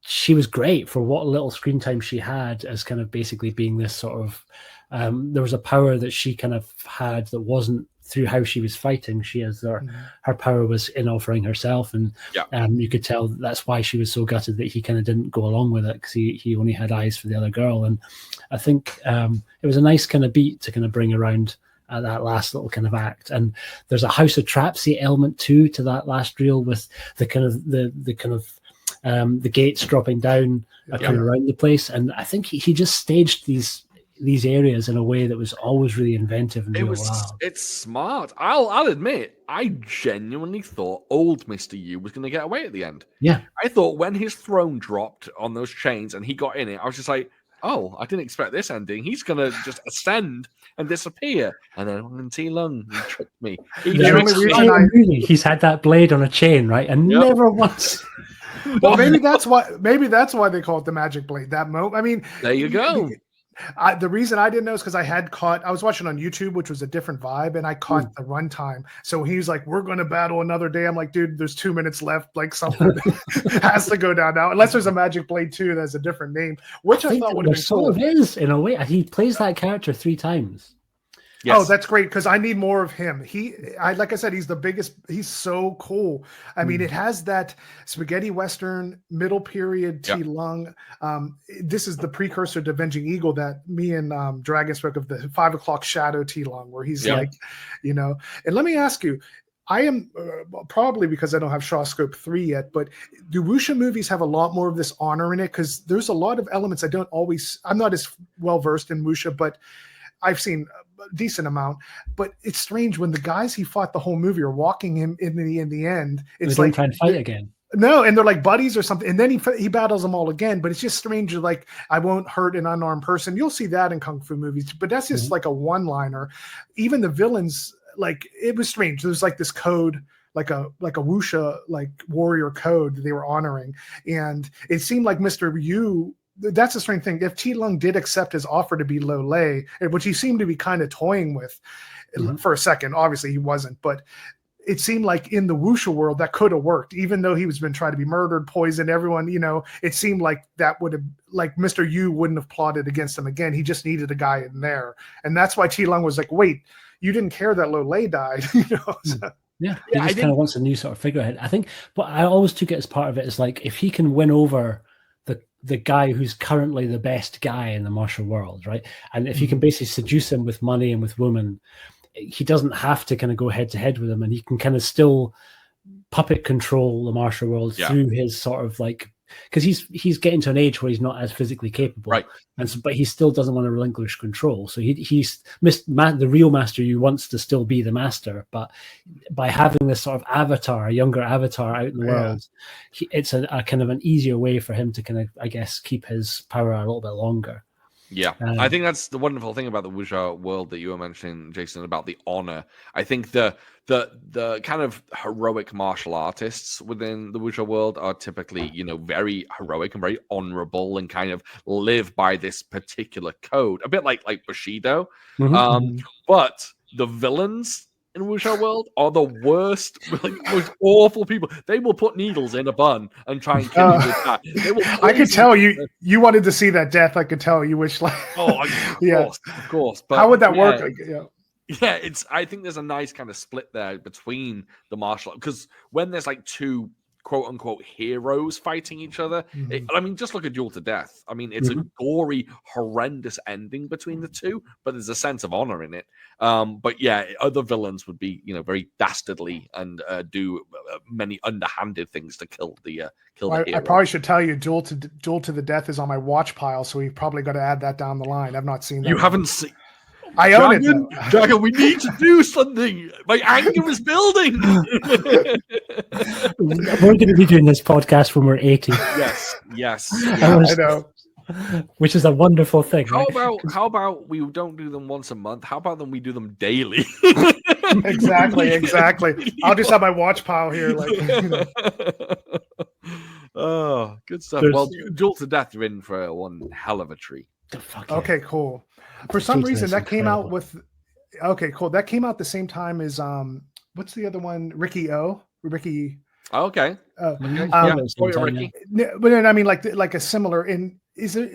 she was great for what little screen time she had, as kind of basically being this sort of, there was a power that she kind of had that wasn't through how she was fighting. She has her power was in offering herself, and you could tell that's why she was so gutted that he kind of didn't go along with it, because he only had eyes for the other girl. And I think it was a nice kind of beat to kind of bring around that last little kind of act. And there's a House of Trapsy element too to that last reel, with the kind of the gates dropping down kind of around the place. And I think he just staged these areas in a way that was always really inventive and it's smart. I'll admit, I genuinely thought old Mr. Yu was going to get away at the end. Yeah. I thought when his throne dropped on those chains and he got in it, I was just like, oh, I didn't expect this ending. He's going to just ascend and disappear. And then T Lung, he tricked me. He's had that blade on a chain, right? And never once. Well, maybe that's why they call it the magic blade. That moment. I mean, there you go. The reason I didn't know is because I was watching on YouTube, which was a different vibe, and I caught the runtime. So he was like, "We're going to battle another day." I'm like, "Dude, there's 2 minutes left. Like something has to go down now, unless there's a Magic Blade 2 that's a different name." Which I thought would have been cool. Sort of is in a way. He plays that character 3 times. Yes. Oh, that's great, because I need more of him. Like I said, he's the biggest. He's so cool. I mean, it has that spaghetti western middle period T Lung. This is the precursor to Avenging Eagle that me and Dragon spoke of, the 5 o'clock shadow T Lung, where he's like, And let me ask you, I am probably because I don't have Shaw Scope 3 yet, but do Wuxia movies have a lot more of this honor in it? Because there's a lot of elements I'm not as well versed in Wuxia, but I've seen a decent amount. But it's strange when the guys he fought the whole movie are walking him in the end. It's like trying to fight again. No, and they're like buddies or something. And then he battles them all again. But it's just strange. Like, I won't hurt an unarmed person. You'll see that in kung fu movies, but that's just like a one-liner. Even the villains, like, it was strange. There's like this code, like a Wuxia like warrior code that they were honoring, and it seemed like Mr. Yu. That's a strange thing. If T Lung did accept his offer to be Lo Lei, which he seemed to be kind of toying with for a second, obviously he wasn't, but it seemed like in the Wuxia world that could have worked, even though he was been trying to be murdered, poisoned, everyone, it seemed like that would have, like, Mr. Yu wouldn't have plotted against him again. He just needed a guy in there. And that's why T Lung was like, wait, you didn't care that Lo Lei died. So. Yeah, he just kind of wants a new sort of figurehead. I think, but I always took it as part of it is like, if he can win over the guy who's currently the best guy in the martial world, right? And if you can basically seduce him with money and with women, he doesn't have to kind of go head to head with him, and he can kind of still puppet control the martial world through his sort of like, because he's getting to an age where he's not as physically capable, right? And so, but he still doesn't want to relinquish control. So he's the real master. Who wants to still be the master, but by having this sort of avatar, a younger avatar out in the world, it's a kind of an easier way for him to kind of, I guess, keep his power a little bit longer. Yeah, I think that's the wonderful thing about the Wuxia world that you were mentioning, Jason, about the honor. I think the kind of heroic martial artists within the Wuxia world are typically, very heroic and very honorable and kind of live by this particular code, a bit like Bushido. But the villains in Wuxia World are the worst, like, most awful people. They will put needles in a bun and try and kill you with that. They will I could poison tell you wanted to see that death. I could tell you wish like. Oh, of Yeah. course. But how would that yeah, work? Like, yeah. Yeah, I think there's a nice kind of split there between the martial art, because when there's like two quote unquote heroes fighting each other, I mean, just look at Duel to Death. I mean, it's a gory, horrendous ending between the two, but there's a sense of honor in it. But yeah, other villains would be, very dastardly and do many underhanded things to kill the hero. I probably should tell you, Duel to the Death is on my watch pile, so we've probably got to add that down the line. I've not seen that. You haven't seen. I own Dragon, it. Dragon, we need to do something. My anger is building. We're going to be doing this podcast when we're 80. Yes. I know. Which is a wonderful thing. How about we don't do them once a month? How about we do them daily? Exactly. I'll just have my watch pile here. Oh, good stuff. Well, Duel to Death, you're in for one hell of a treat. Okay, cool. For some reason, that came out with. Okay, cool. That came out the same time as what's the other one? Ricky. Okay. Ricky. But then, I mean, like a similar. Is it?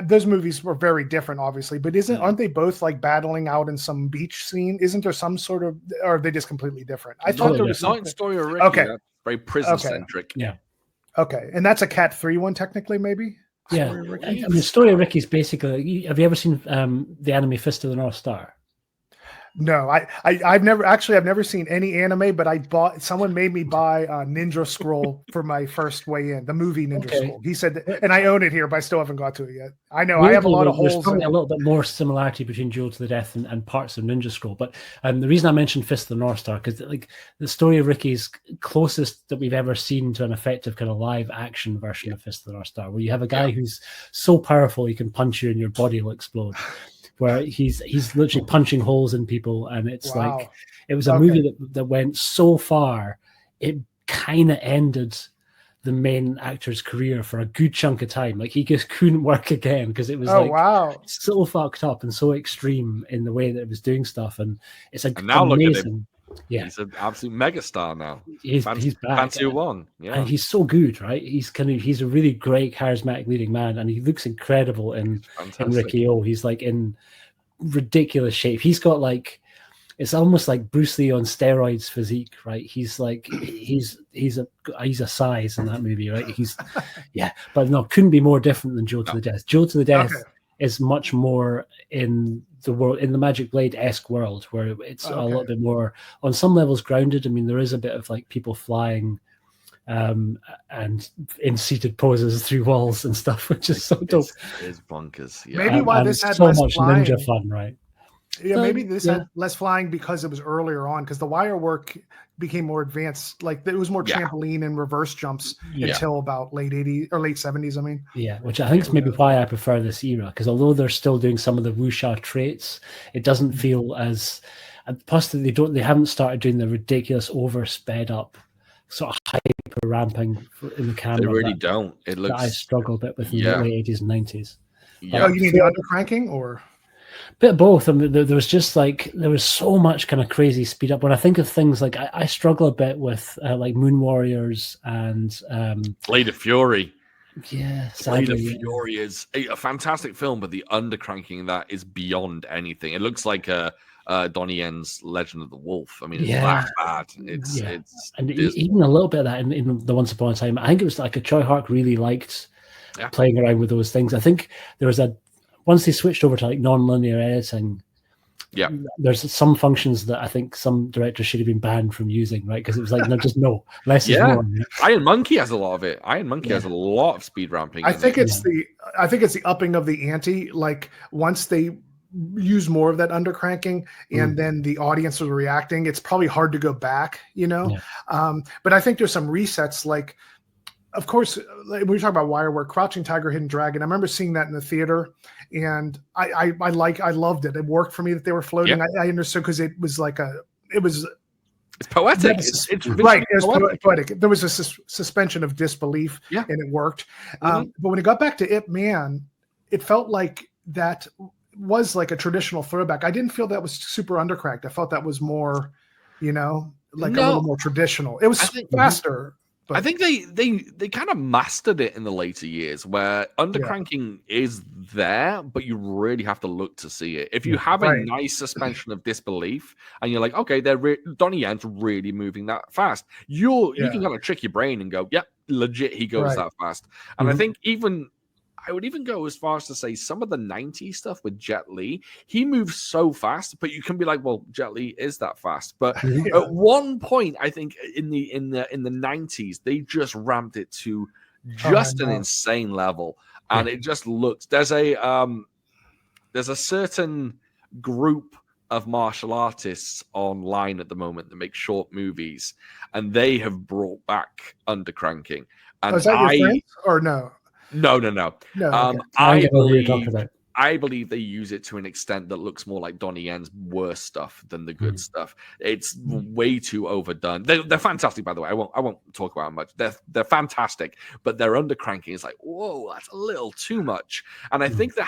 Those movies were very different, obviously. But aren't they both like battling out in some beach scene? Isn't there some sort of? Or are they just completely different? I thought there was not in Story of Ricky. Okay. That's very prison centric. Yeah. Okay, and that's a Cat 3 one, technically, maybe. Yeah, I mean, Story of Ricky is basically. Have you ever seen the anime Fist of the North Star? No, I've never seen any anime, but someone made me buy Ninja Scroll for my first way in, the movie Ninja Scroll. He said, and I own it here, but I still haven't got to it yet. I know I have a lot of holes. There's probably a little bit more similarity between Duel to the Death and parts of Ninja Scroll. But the reason I mentioned Fist of the North Star, because like the Story of Ricky's closest that we've ever seen to an effective kind of live action version of Fist of the North Star, where you have a guy who's so powerful he can punch you and your body will explode. Where he's literally punching holes in people, and it's like it was a movie that went so far, it kind of ended the main actor's career for a good chunk of time. Like he just couldn't work again because it was so fucked up and so extreme in the way that it was doing stuff. And it's now amazing. Look at him. Yeah, he's an absolute megastar now. He's back. Fancy Wong. Yeah, and he's so good, right? He's a really great, charismatic leading man, and he looks incredible in Ricky O. He's like in ridiculous shape. He's got like it's almost like Bruce Lee on steroids physique, right? He's like he's a size in that movie, right? But no, couldn't be more different than Duel to the Death. Duel to the Death is much more in the world, in the Magic Blade-esque world, where it's a little bit more on some levels grounded. I mean, there is a bit of like people flying and in seated poses through walls and stuff, which is so dope. It's bonkers. Yeah. Maybe why this had so less much flying. ninja fun, right? Yeah, maybe this had less flying because it was earlier on, because the wire work became more advanced. Like it was more trampoline and reverse jumps until about late 80s or late 70s. I mean, which I think is maybe why I prefer this era, because although they're still doing some of the wuxia traits, it doesn't feel as. And plus, they haven't started doing the ridiculous oversped up sort of hyper ramping in the camera. They really don't. It looks. That I struggle a bit with in the late 80s and 90s. Yeah. You mean the undercranking or? Bit of both. I mean, there was just like there was so much kind of crazy speed up. When I think of things like I struggle a bit with like Moon Warriors and Blade of Fury. Yeah, Blade of Fury is a fantastic film, but the undercranking in that is beyond anything. It looks like Donnie Yen's Legend of the Wolf. I mean, it's that bad. It's even a little bit of that in the Once Upon a Time. I think it was like a Choi Hark really liked playing around with those things. I think there was once they switched over to like non-linear editing, there's some functions that I think some directors should have been banned from using, right? Because it was like less is more. Iron Monkey has a lot of it. Iron Monkey has a lot of speed ramping. I think it's the upping of the ante. Like once they use more of that undercranking and then the audience was reacting, it's probably hard to go back, but I think there's some resets. Like, of course, like we were talking about wire work, Crouching Tiger, Hidden Dragon. I remember seeing that in the theater, and I loved it. It worked for me that they were floating. I understood because it was like it's poetic. It's right. It was poetic. There was a suspension of disbelief, and it worked. But when it got back to Ip Man, it felt like that was like a traditional throwback. I didn't feel that was super undercracked. I felt that was more you know, like a No, little more traditional. It was I think- faster. I think they kind of mastered it in the later years, where undercranking is there, but you really have to look to see it. If you have a right. nice suspension of disbelief, and you're like, okay, Donnie Yen's really moving that fast, you can kind of trick your brain and go, yep, legit, he goes that fast. And I think I would even go as far as to say some of the 90s stuff with Jet Li, he moves so fast, but you can be like, well, Jet Li is that fast. But at one point, I think in the 90s, they just ramped it to just an insane level. And it just looks there's a certain group of martial artists online at the moment that make short movies, and they have brought back undercranking. And is that your friends or no? No. No, okay. I believe they use it to an extent that looks more like Donnie Yen's worst stuff than the good stuff. It's way too overdone. They're fantastic, by the way. I won't talk about them much. They're fantastic, but their undercranking is like, whoa, that's a little too much. And I think there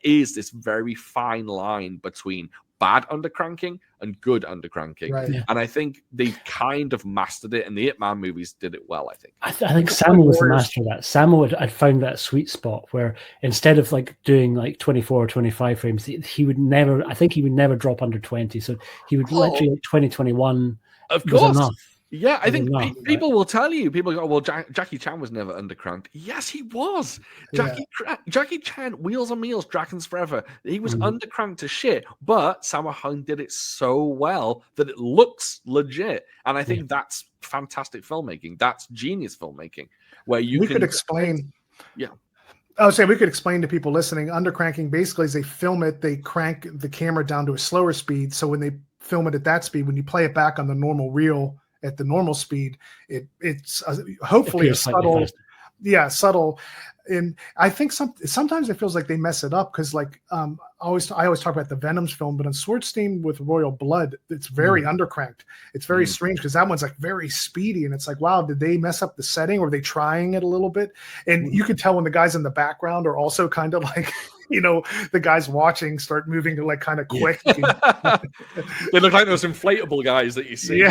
is this very fine line between bad undercranking and good undercranking. Right. Yeah. And I think they've kind of mastered it, and the Ip Man movies did it well, I think. I think Sammo was the master of that. Sammo had found that sweet spot where instead of like doing like 24 or 25 frames, he would never drop under 20. So he would literally like 2021 of course. Enough. Yeah, I think people will tell you. People go, well, Jackie Chan was never undercranked. Yes, he was. Jackie Chan, Wheels on Meals, Dragons Forever, he was undercranked to shit, but Sammo Hung did it so well that it looks legit. And I think that's fantastic filmmaking. That's genius filmmaking. Where we could explain. Yeah. I would say we could explain to people listening, undercranking basically is they film it, they crank the camera down to a slower speed. So when they film it at that speed, when you play it back on the normal reel, at the normal speed, it's hopefully a subtle, subtle. And I think sometimes it feels like they mess it up because, like, I always talk about the Venoms film, but on Sword Steam with Royal Blood, it's very undercranked. It's very strange because that one's like very speedy, and it's like, wow, did they mess up the setting, or are they trying it a little bit? And you can tell when the guys in the background are also kind of like, you know, the guys watching start moving like kind of quick. They look like those inflatable guys that you see.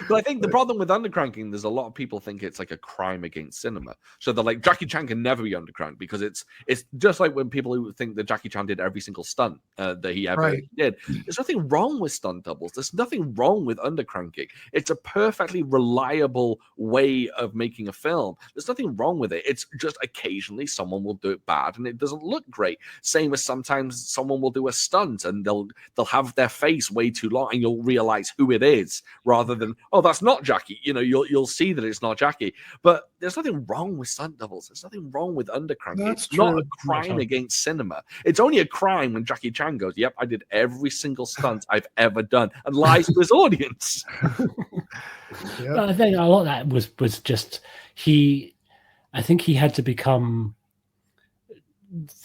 But I think the problem with undercranking, there's a lot of people think it's like a crime against cinema. So they're like, Jackie Chan can never be undercranked because it's just like when people who think that Jackie Chan did every single stunt that he ever did. There's nothing wrong with stunt doubles. There's nothing wrong with undercranking. It's a perfectly reliable way of making a film. There's nothing wrong with it. It's just occasionally someone will do it bad and it doesn't look great. Same as sometimes someone will do a stunt and they'll have their face way too long and you'll realize who it is rather than, oh, that's not Jackie. You know, you'll see that it's not Jackie. But there's nothing wrong with stunt doubles. There's nothing wrong with undercranking. It's not a crime against cinema. It's only a crime when Jackie Chan goes, yep, I did every single stunt I've ever done, and lies to his audience. I think a lot of that was just I think he had to become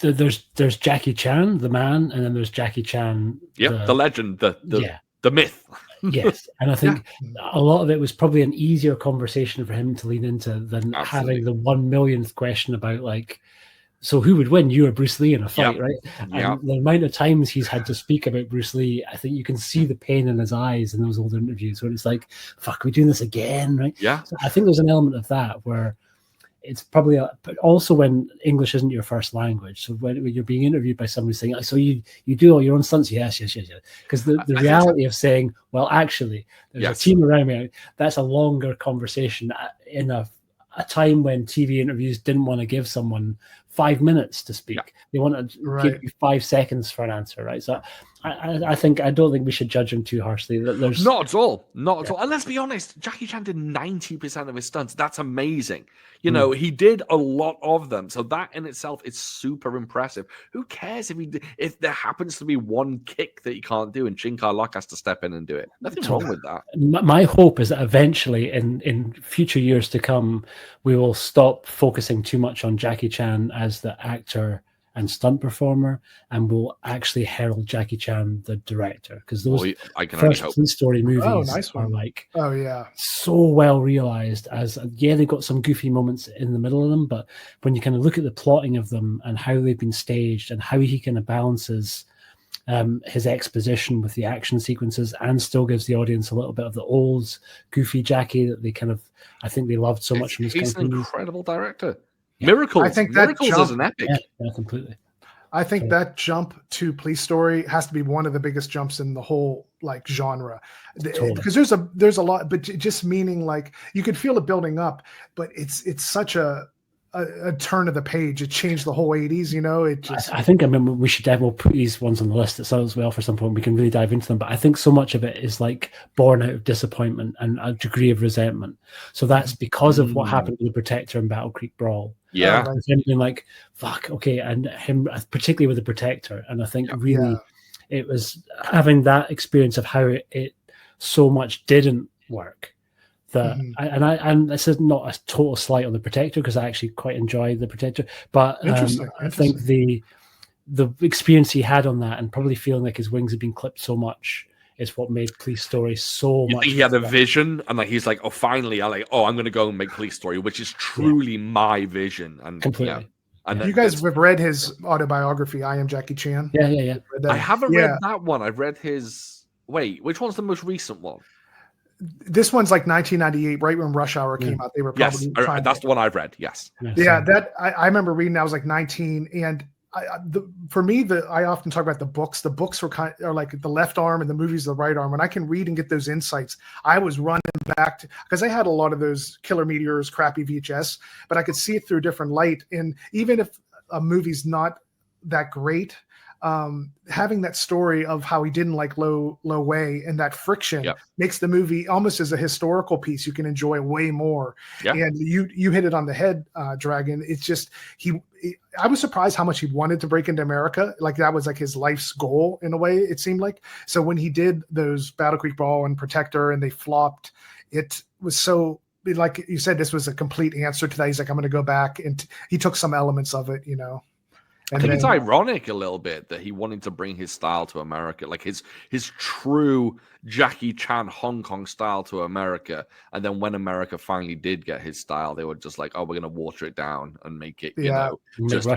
there's Jackie Chan, the man, and then there's Jackie Chan, the legend, the myth. Yes, and I think a lot of it was probably an easier conversation for him to lean into than having the 1 millionth question about, like, so who would win, you or Bruce Lee in a fight, right? And the amount of times he's had to speak about Bruce Lee, I think you can see the pain in his eyes in those old interviews where it's like, fuck, are we doing this again, right? Yeah. So I think there's an element of that where it's probably but also when English isn't your first language. So when you're being interviewed by somebody saying, so you do all your own stunts? Yes. Because the reality of saying, well, actually, there's a team around me, that's a longer conversation in a time when TV interviews didn't want to give someone 5 minutes to speak. They want to give you 5 seconds for an answer, right? So I don't think we should judge him too harshly. There's not at all. And let's be honest, Jackie Chan did 90% of his stunts. That's amazing. You know, he did a lot of them. So that in itself is super impressive. Who cares if there happens to be one kick that he can't do and Chin Kai Lok has to step in and do it? Nothing wrong with that. My hope is that eventually in future years to come, we will stop focusing too much on Jackie Chan as the actor and stunt performer, and will actually herald Jackie Chan the director, because those first Toy Story movies are like so well realized. As they've got some goofy moments in the middle of them, but when you kind of look at the plotting of them and how they've been staged and how he kind of balances his exposition with the action sequences, and still gives the audience a little bit of the old goofy Jackie that they kind of, I think they loved so much from his He's kind an of incredible director. Yeah. Miracles. I think that Miracles is jump- an epic. Yeah, completely. I think So- that jump to Police Story has to be one of the biggest jumps in the whole like genre, Totally. because there's a lot, but just meaning like you could feel it building up, but it's such a turn of the page. It changed the whole 80s, you know. It just I think, I mean, we should definitely put these ones on the list as well for some point. We can really dive into them, but I think so much of it is like born out of disappointment and a degree of resentment. So that's because of what happened to the Protector in Battle Creek Brawl. Yeah. right. Him being like, fuck, okay, and him particularly with the Protector. And I think really it was having that experience of how it so much didn't work. That and this is not a total slight on the Protector, because I actually quite enjoy the Protector, but I think the experience he had on that, and probably feeling like his wings had been clipped so much, is what made Police Story so much. He had a vision, and like he's like, oh, finally, I'm going to go and make Police Story, which is truly my vision. And completely. And you guys have read his autobiography, I Am Jackie Chan? Yeah. I haven't read that one. I've read his. Wait, which one's the most recent one? This one's like 1998, right when Rush Hour came out. They were probably that's the one I've read. Yes. Yeah, that I remember reading. I was like 19, and for me, I often talk about the books. The books are like the left arm, and the movies the right arm. When I can read and get those insights, I was running back because I had a lot of those Killer Meteors, crappy VHS, but I could see it through a different light. And even if a movie's not that great, having that story of how he didn't like Lo Wei and that friction makes the movie almost as a historical piece you can enjoy way more. And you hit it on the head, Dragon. It's just I was surprised how much he wanted to break into America. Like that was like his life's goal in a way, it seemed like. So when he did those Battle Creek Brawl and Protector and they flopped, it was so, like you said, this was a complete answer to that. He's like, I'm going to go back, and he took some elements of it, you know. I think it's ironic a little bit that he wanted to bring his style to America, like his true Jackie Chan Hong Kong style to America. And then when America finally did get his style, they were just like, oh, we're going to water it down and make it, you know, just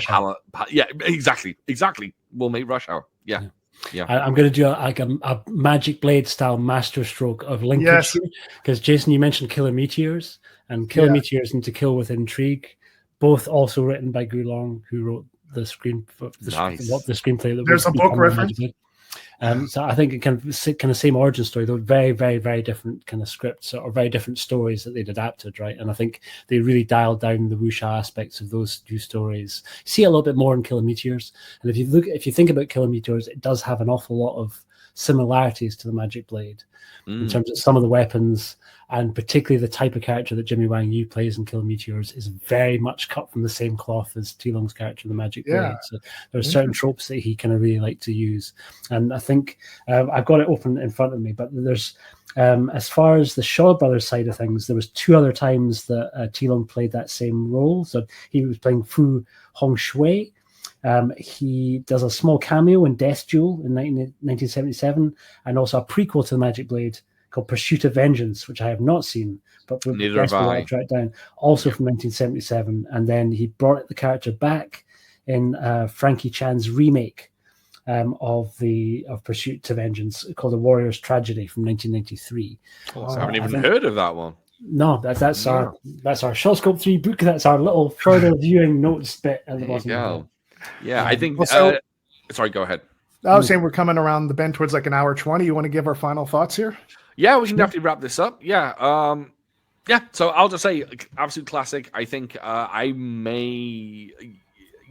exactly. We'll make Rush Hour. Yeah. I'm going to do a Magic Blade style master stroke of linkage here, because Jason, you mentioned Killer Meteors, and Killer Meteors and To Kill with Intrigue, both also written by Gulong, who wrote the screenplay. There's a book reference. So I think it kind of same origin story, though very, very, very different kind of scripts or very different stories that they'd adapted, right? And I think they really dialed down the wuxia aspects of those two stories. You see a little bit more in Killer Meteors, and if you think about Killer Meteors, it does have an awful lot of similarities to the Magic Blade in terms of some of the weapons, and particularly the type of character that Jimmy Wang Yu plays in Killer Meteors is very much cut from the same cloth as T-Lung's character in the Magic Blade. So there are certain tropes that he kind of really liked to use, and I think I've got it open in front of me, but there's as far as the Shaw Brothers side of things, there was 2 other times that T-Lung played that same role. So he was playing Fu Hongshui. He does a small cameo in Death Duel in 1977, and also a prequel to the Magic Blade called Pursuit of Vengeance, which I have not seen, but neither have I. Tracked down, also from 1977. And then he brought the character back in Frankie Chan's remake of Pursuit to Vengeance called The Warrior's Tragedy from 1993. I haven't even heard of that one. No, that's our Shot Scope 3 book. That's our little further viewing notes bit at the bottom. Yeah, I think. Sorry, go ahead. I was saying we're coming around the bend towards like an hour 20. You want to give our final thoughts here? Yeah, we can definitely wrap this up. Yeah. So I'll just say, absolute classic. I think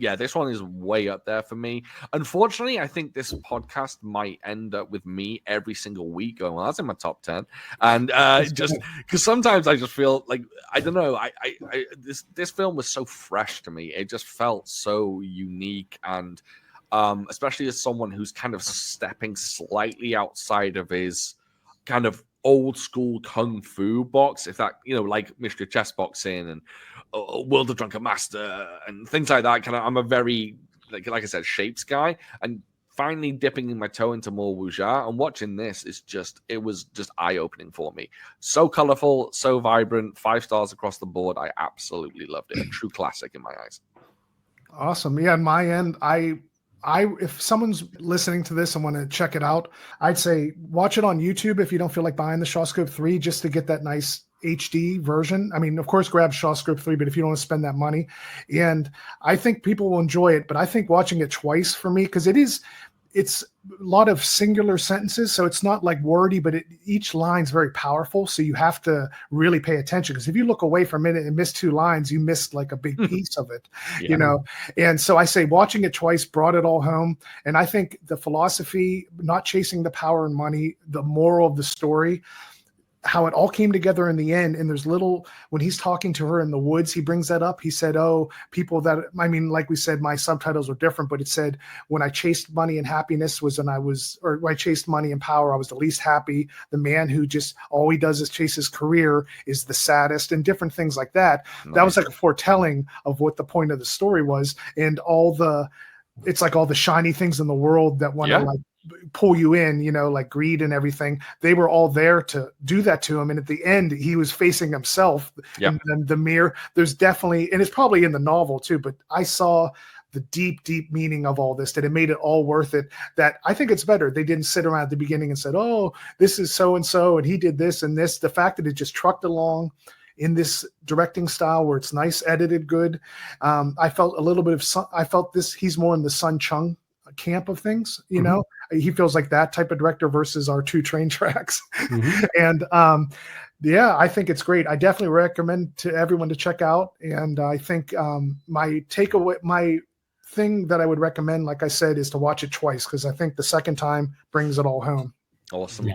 this one is way up there for me. Unfortunately, I think this podcast might end up with me every single week going, well, that's in my top 10. And just because sometimes I just feel like, I don't know, this film was so fresh to me. It just felt so unique, and especially as someone who's kind of stepping slightly outside of his kind of old school kung fu box, if that, you know, like Mystery Chess Boxing and World of Drunken Master and things like that. I'm a very, like I said, shapes guy, and finally dipping my toe into more wuxia and watching this it was just eye-opening for me. So colorful, so vibrant, 5 stars across the board. I absolutely loved it. A true classic in my eyes. Awesome. Yeah, on my end, if someone's listening to this and want to check it out, I'd say watch it on YouTube if you don't feel like buying the Shawscope 3 just to get that nice HD version. I mean, of course, grab Shawscope 3, but if you don't want to spend that money, and I think people will enjoy it. But I think watching it twice for me, because it's a lot of singular sentences, so it's not like wordy, but each line's very powerful. So you have to really pay attention, because if you look away for a minute and miss 2 lines, you missed like a big piece of it, you know? And so I say watching it twice brought it all home. And I think the philosophy, not chasing the power and money, the moral of the story, how it all came together in the end. And there's when he's talking to her in the woods, he brings that up. He said, oh, people that, I mean, like we said, my subtitles were different, but it said, when I chased money and happiness was when I chased money and power, I was the least happy. The man who just, all he does is chase his career is the saddest, and different things like that. Nice. That was like a foretelling of what the point of the story was. And it's like all the shiny things in the world that want to like pull you in, you know, like greed and everything. They were all there to do that to him. And at the end, he was facing himself in the mirror. There's definitely, and it's probably in the novel too, but I saw the deep, deep meaning of all this, that it made it all worth it. That I think it's better. They didn't sit around at the beginning and said, oh, this is so-and-so, and he did this and this. The fact that it just trucked along in this directing style where it's nice, edited, good. I felt a little bit of, he's more in the Sun Chung camp of things, you know. He feels like that type of director versus our 2 train tracks. And I think it's great. I definitely recommend to everyone to check out. And I think my thing that I would recommend, like I said, is to watch it twice, because I think the second time brings it all home. Awesome.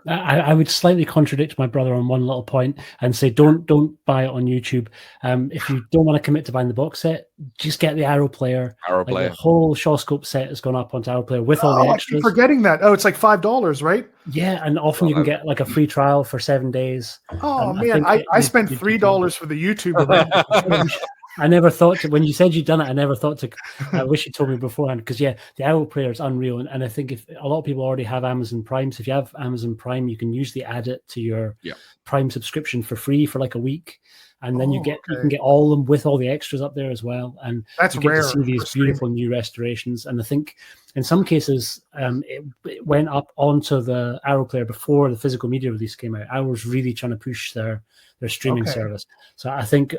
I would slightly contradict my brother on one little point and say don't buy it on YouTube. If you don't want to commit to buying the box set, just get the Arrow Player. The whole Shawscope set has gone up onto Arrow Player with all the extras. I keep forgetting that. Oh, it's like $5, right? Yeah, and often you can get like a free trial for 7 days. Oh man, I spent $3 for the YouTube. I never thought to, when you said you'd done it, I never thought to, I wish you told me beforehand, because the Arrow Player is unreal. And I think if a lot of people already have Amazon Prime, so if you have Amazon Prime, you can usually add it to your Prime subscription for free for like a week. And then you can get all of them with all the extras up there as well. And that's you get rare to see these beautiful new restorations. And I think in some cases, it went up onto the Arrow Player before the physical media release came out. Arrow's really trying to push their streaming service. So I think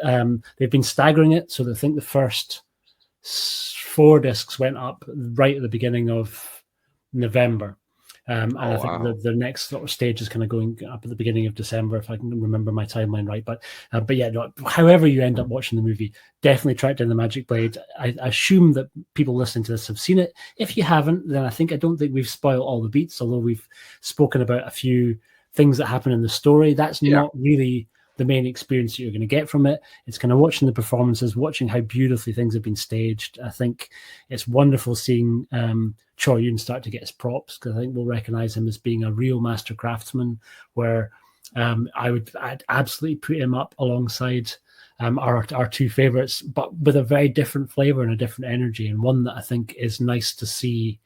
they've been staggering it. So I think the first 4 discs went up right at the beginning of November. And I think the next sort of stage is kind of going up at the beginning of December, if I can remember my timeline right. But however you end up watching the movie, definitely track down The Magic Blade. I assume that people listening to this have seen it. If you haven't, then I don't think we've spoiled all the beats, although we've spoken about a few things that happen in the story. That's not really the main experience that you're going to get from it. It's kind of watching the performances, watching how beautifully things have been staged. I think it's wonderful seeing Chor Yuen start to get his props, because I think we'll recognize him as being a real master craftsman, where I'd absolutely put him up alongside our 2 favorites, but with a very different flavor and a different energy, and one that I think is nice to see.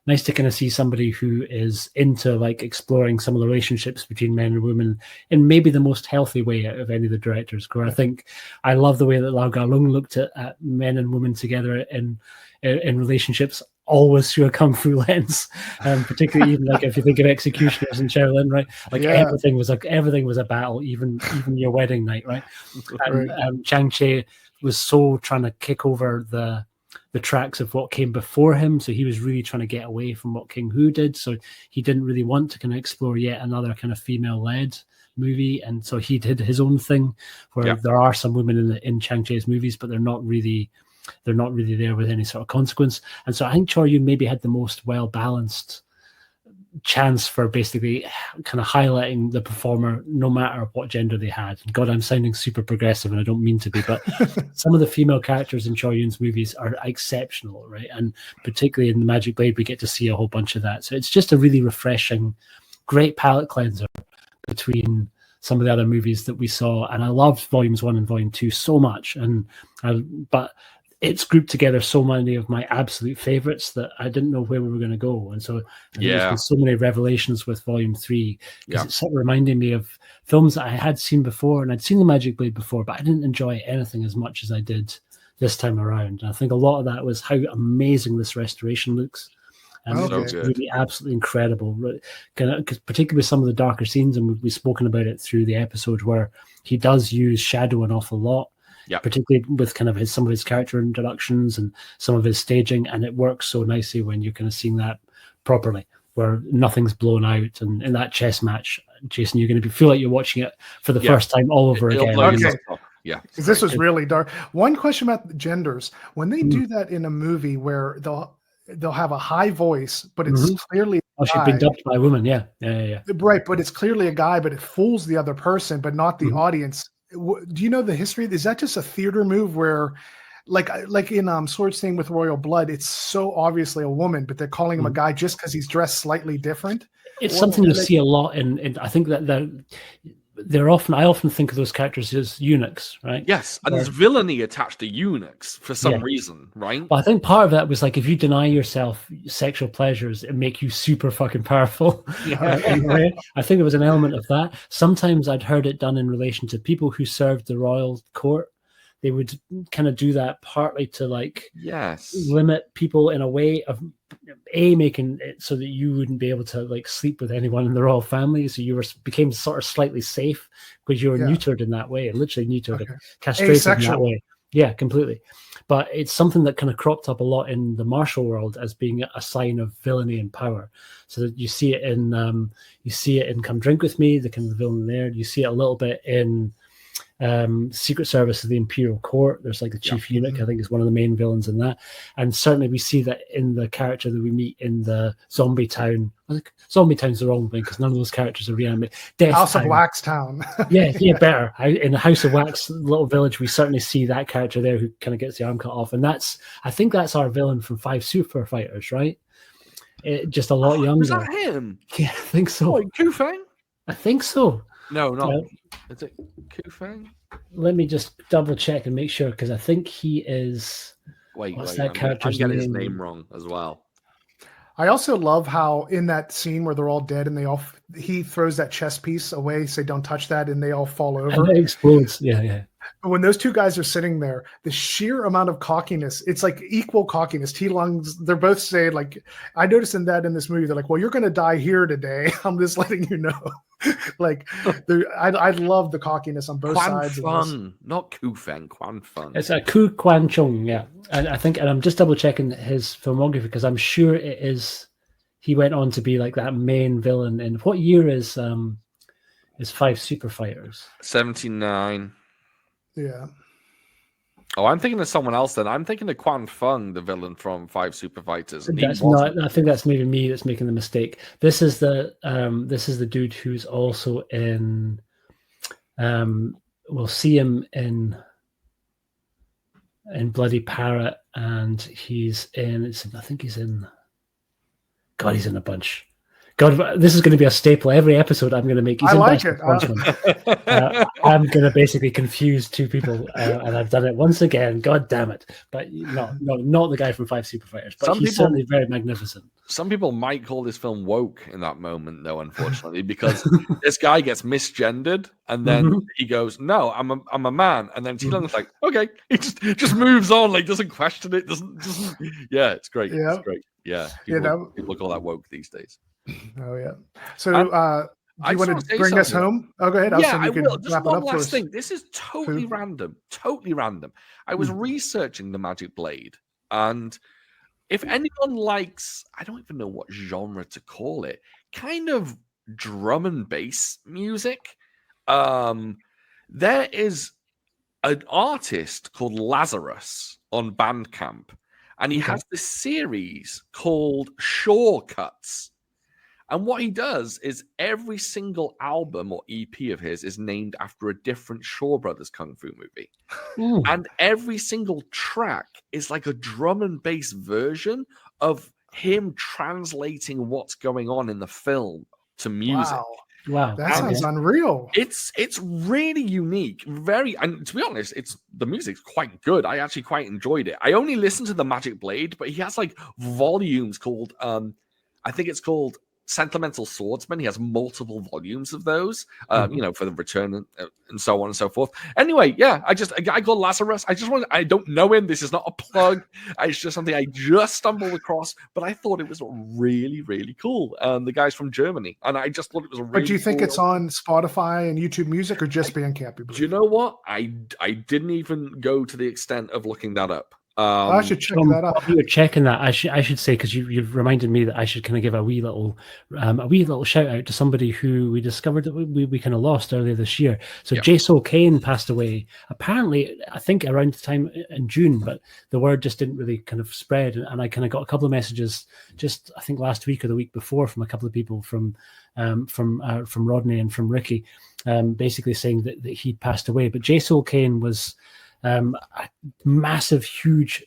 Nice to kind of see somebody who is into like exploring some of the relationships between men and women in maybe the most healthy way out of any of the directors. Because I think I love the way that Lau Ga-lung looked at men and women together in relationships, always through a kung fu lens, particularly even like if you think of Executioners and Shaolin, right? Like everything was a battle, even your wedding night, right? And Chang Che was so trying to kick over the tracks of what came before him, so he was really trying to get away from what King Hu did, so he didn't really want to kind of explore yet another kind of female-led movie, and so he did his own thing, where there are some women in Chang Che's movies, but they're not really there with any sort of consequence. And so I think Chor Yuen maybe had the most well-balanced chance for basically kind of highlighting the performer no matter what gender they had. God, I'm sounding super progressive and I don't mean to be, but some of the female characters in Chor Yuen's movies are exceptional, right? And particularly in The Magic Blade, we get to see a whole bunch of that. So it's just a really refreshing, great palate cleanser between some of the other movies that we saw. And I loved Volumes 1 and Volume 2 so much. But it's grouped together so many of my absolute favorites that I didn't know where we were going to go. And so there's been so many revelations with Volume 3, because it's sort of reminding me of films that I had seen before, and I'd seen The Magic Blade before, but I didn't enjoy anything as much as I did this time around. And I think a lot of that was how amazing this restoration looks. And Okay. it's really absolutely incredible. Because particularly with some of the darker scenes, and we've spoken about it through the episode, where he does use shadow an awful lot. Yeah. Particularly with kind of some of his character introductions and some of his staging, and it works so nicely when you're kind of seeing that properly, where nothing's blown out. And in that chess match, Jason, you're going to feel like you're watching it for the first time all over again. Okay. Yeah, because this was really dark. One question about the genders: when they do that in a movie where they'll have a high voice, but it's clearly she's been dubbed by a woman. Yeah, right. But it's clearly a guy, but it fools the other person, but not the audience. Do you know the history? Is that just a theater move where, like in Sword's thing with Royal Blood, it's so obviously a woman, but they're calling him a guy just because he's dressed slightly different? It's something you see a lot in I think that I often think of those characters as eunuchs, right? Yes, and there's villainy attached to eunuchs for some reason, right? Well, I think part of that was like, if you deny yourself sexual pleasures, it make you super fucking powerful. I think there was an element of that. Sometimes I'd heard it done in relation to people who served the royal court. They would kind of do that partly to limit people in a way of making it so that you wouldn't be able to like sleep with anyone in the royal family, so you became sort of slightly safe because you were neutered in that way, literally neutered, castrated in that way. Yeah, completely. But it's something that kind of cropped up a lot in the martial world as being a sign of villainy and power. So that you see it in Come Drink With Me, the kind of villain there. You see it a little bit in Secret Service of the Imperial Court. There's like the chief eunuch, I think, is one of the main villains in that. And certainly we see that in the character that we meet in the Zombie Town. I think Zombie Town's the wrong thing because none of those characters are reanimated. House of Wax Town. Better. In the House of Wax little village, we certainly see that character there who kind of gets the arm cut off. And I think that's our villain from 5 Super Fighters, right? Just a lot younger. Is that him? Yeah, I think so. Oh, Kufang? I think so. No, not. Is it Kufang? Let me just double check and make sure, because I think he is. What's that character's I'm getting his name wrong as well. I also love how in that scene where they're all dead and he throws that chess piece away, say don't touch that, and they all fall over. And it explodes. Yeah. When those two guys are sitting there, the sheer amount of cockiness, it's like equal cockiness. T-Lung's, they're both saying, like, I noticed in this movie, they're like, well, you're going to die here today. I'm just letting you know. Like, I love the cockiness on both sides. Fun, not Kufang, Quan Fun. It's a Ku Quan Chung, yeah. And I think, and I'm just double checking his filmography because I'm sure it is. He went on to be like that main villain. In what year is 5 Super Fighters? 79. Yeah. Oh, I'm thinking of someone else then. I'm thinking of Quan Fung, the villain from 5 Super Fighters. That's not. I think that's maybe me that's making the mistake. This is the dude who's also in. We'll see him in Bloody Parrot, and he's in. I think he's in. God, he's in a bunch. God, this is going to be a staple. Every episode I'm going to make. I like it. I'm going to basically confuse two people, and I've done it once again. God damn it! But no, not the guy from 5 Super Fighters. But he's certainly very magnificent. Some people might call this film woke in that moment, though, unfortunately, because this guy gets misgendered, and then he goes, "No, I'm a man," and then T-Lung's like, "Okay," he just moves on, like doesn't question it, doesn't. Yeah, it's great. Yeah. It's great. Yeah, people call that woke these days. Oh yeah. So do you want to bring us home? Oh, go ahead. I will. Just one last thing. This is totally random. Totally random. I was researching the Magic Blade, and if anyone likes, I don't even know what genre to call it, kind of drum and bass music, there is an artist called Lazarus on Bandcamp, and he has this series called Shortcuts. And what he does is every single album or EP of his is named after a different Shaw Brothers Kung Fu movie. And every single track is like a drum and bass version of him translating what's going on in the film to music. Wow. That sounds unreal. It's really unique. And to be honest, the music's quite good. I actually quite enjoyed it. I only listened to the Magic Blade, but he has like volumes called I think it's called Sentimental Swordsman. He has multiple volumes of those, you know, for the return and so on and so forth. Anyway, yeah, a guy called Lazarus. I don't know him. This is not a plug. It's just something I just stumbled across, but I thought it was really, really cool. The guy's from Germany, and I just thought it was a really But do you think cool it's on Spotify and YouTube Music or just Bandcamp? Do you know what? I didn't even go to the extent of looking that up. I should check that out. While you're checking that, I should say, because you've reminded me that I should kind of give a wee little shout out to somebody who we discovered that we kind of lost earlier this year. So Jason Kane passed away. Apparently, I think around the time in June, but the word just didn't really kind of spread. And I kind of got a couple of messages just I think last week or the week before from a couple of people from Rodney and from Ricky, basically saying that he'd passed away. But Jason Kane was a massive, huge,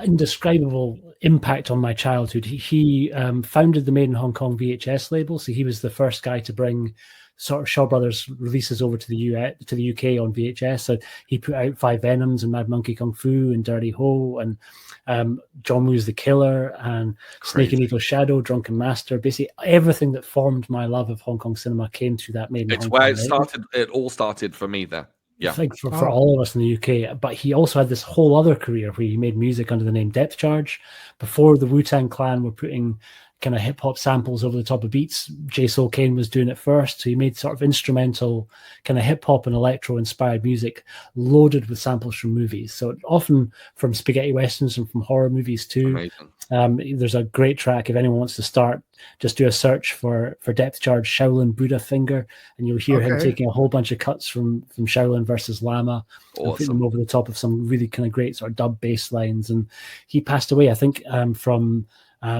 indescribable impact on my childhood. He founded the Made in Hong Kong VHS label, so he was the first guy to bring sort of Shaw Brothers releases over to the UK on VHS. So he put out Five Venoms and Mad Monkey Kung Fu and Dirty Ho and John Woo's The Killer and Snake and Evil Shadow, Drunken Master. Basically, everything that formed my love of Hong Kong cinema came through that Made in Hong Kong. It's where it all started for me there. Yeah, I think for all of us in the UK. But he also had this whole other career where he made music under the name Depth Charge. Before the Wu-Tang Clan were putting kind of hip-hop samples over the top of beats, J. Soul Kane was doing it first. So he made sort of instrumental kind of hip-hop and electro-inspired music loaded with samples from movies. So often from spaghetti westerns and from horror movies too. There's a great track. If anyone wants to start, just do a search for Depth Charge Shaolin Buddha Finger, and you'll hear him taking a whole bunch of cuts from Shaolin versus Lama and putting them over the top of some really kind of great sort of dub bass lines. And he passed away, I think, from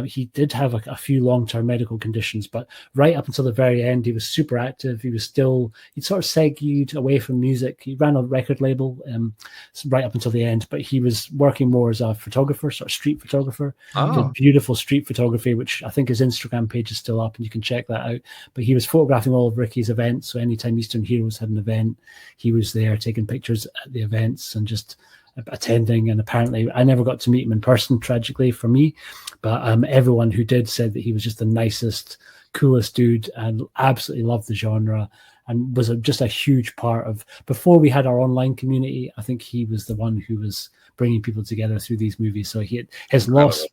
he did have a few long-term medical conditions, but right up until the very end, he was super active. He'd sort of segued away from music. He ran a record label right up until the end, but he was working more as a photographer, sort of street photographer. Did beautiful street photography, which I think his Instagram page is still up, and you can check that out. But he was photographing all of Ricky's events, so anytime Eastern Heroes had an event, he was there taking pictures at the events and just attending. And apparently I never got to meet him in person, tragically for me, but everyone who did said that he was just the nicest, coolest dude and absolutely loved the genre and was just a huge part of, before we had our online community, I think he was the one who was bringing people together through these movies. So his loss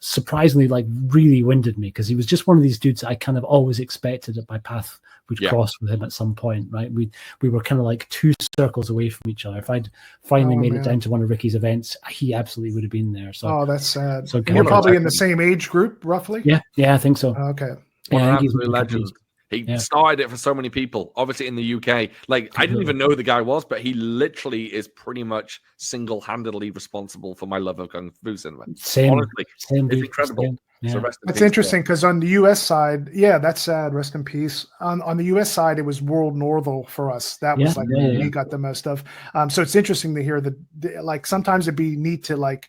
surprisingly really winded me, because he was just one of these dudes I kind of always expected that my path would cross with him at some point, right? We were kind of like two circles away from each other. If I'd finally made it down to one of Ricky's events, he absolutely would have been there. So that's sad. So you're probably in the same age group, roughly? Yeah, I think so. Okay. Yeah, he's a legend. He started it for so many people, obviously in the UK. Like, I didn't even know who the guy was, but he literally is pretty much single-handedly responsible for my love of Kung Fu cinema. Honestly, it's incredible. Yeah. So that's interesting, because on the US side, that's sad. Rest in peace. On the US side, it was World Northel for us. That was what we got the most of. So it's interesting to hear that. Like, sometimes it'd be neat to like.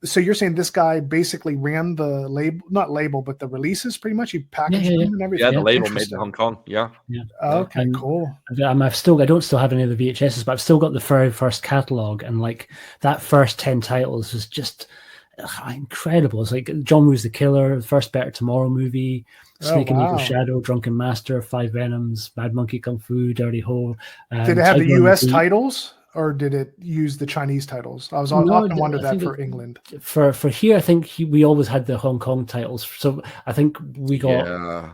So you're saying this guy basically ran the label, not label, but the releases pretty much? He packaged them and everything? Yeah, the label Made in Hong Kong. Yeah. Okay, cool. I don't still have any of the VHSs, but I've still got the very first catalog, and like that first 10 titles was just incredible. It's like John Woo's The Killer, the first Better Tomorrow movie, Snake and Evil Shadow, Drunken Master, Five Venoms, Mad Monkey Kung Fu, Dirty Ho. Did it have the US titles? Or did it use the Chinese titles? I was often wondered that for England. For here, I think we always had the Hong Kong titles. So I think we got.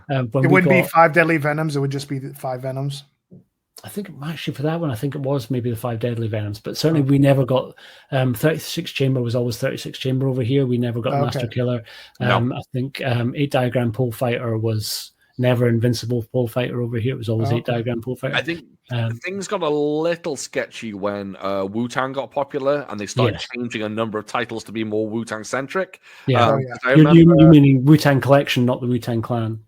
It wouldn't be Five Deadly Venoms. It would just be the Five Venoms. I think actually for that one, I think it was maybe the Five Deadly Venoms. But certainly we never got 36 Chamber was always 36 Chamber over here. We never got Master Killer. I think 8 Diagram Pole Fighter was never Invincible Pole Fighter over here. It was always 8 Diagram Pole Fighter. I think things got a little sketchy when Wu-Tang got popular and they started changing a number of titles to be more Wu-Tang centric. You meaning Wu-Tang Collection, not the Wu-Tang Clan.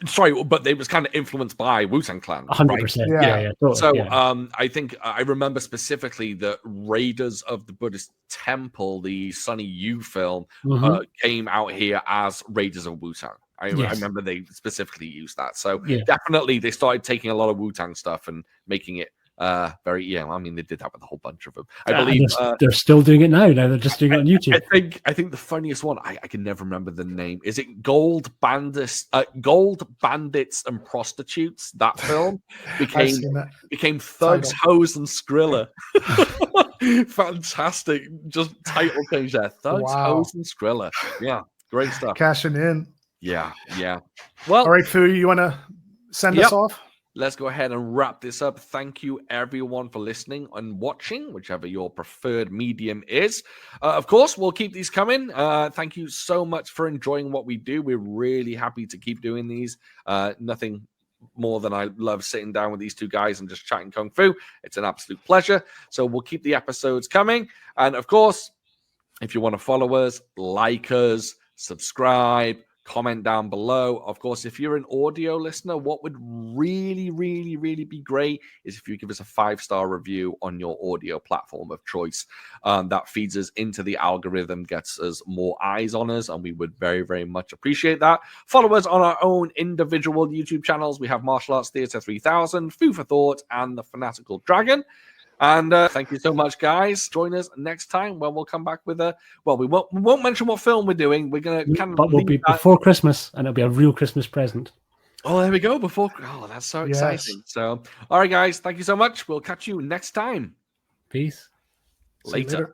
Sorry, but it was kind of influenced by Wu-Tang Clan. 100%. Right? Yeah. Totally, so I think I remember specifically that Raiders of the Buddhist Temple, the Sonny Yu film, came out here as Raiders of Wu-Tang. I remember they specifically used that. So definitely they started taking a lot of Wu-Tang stuff and making it I mean, they did that with a whole bunch of them. I And believe they're still doing it now. Now they're just doing it on YouTube. I think the funniest one, I can never remember the name. Is it Gold Bandits and Prostitutes? That film became Thugs, Hoes, and Skrilla. Fantastic, just title change there. Thugs, Hoes, and Skrilla. Yeah, great stuff. Cashing in. Yeah. Well, all right, Fu, you want to send us off? Let's go ahead and wrap this up. Thank you, everyone, for listening and watching, whichever your preferred medium is. Of course, we'll keep these coming. Thank you so much for enjoying what we do. We're really happy to keep doing these. Nothing more than I love sitting down with these two guys and just chatting Kung Fu. It's an absolute pleasure. So we'll keep the episodes coming. And of course, if you want to follow us, like us, subscribe, comment down below. Of course, if you're an audio listener, what would really, really, really be great is if you give us a 5-star review on your audio platform of choice. That feeds us into the algorithm, gets us more eyes on us, and we would very, very much appreciate that. Follow us on our own individual YouTube channels. We have Martial Arts Theatre 3000, Food for Thought, and The Fanatical Dragon. And thank you so much, guys. Join us next time when we'll come back with we won't mention what film we're doing. We're going to but we'll be before Christmas, and it'll be a real Christmas present. Oh, there we go. That's so exciting. Yes. So, all right, guys. Thank you so much. We'll catch you next time. Peace. Later.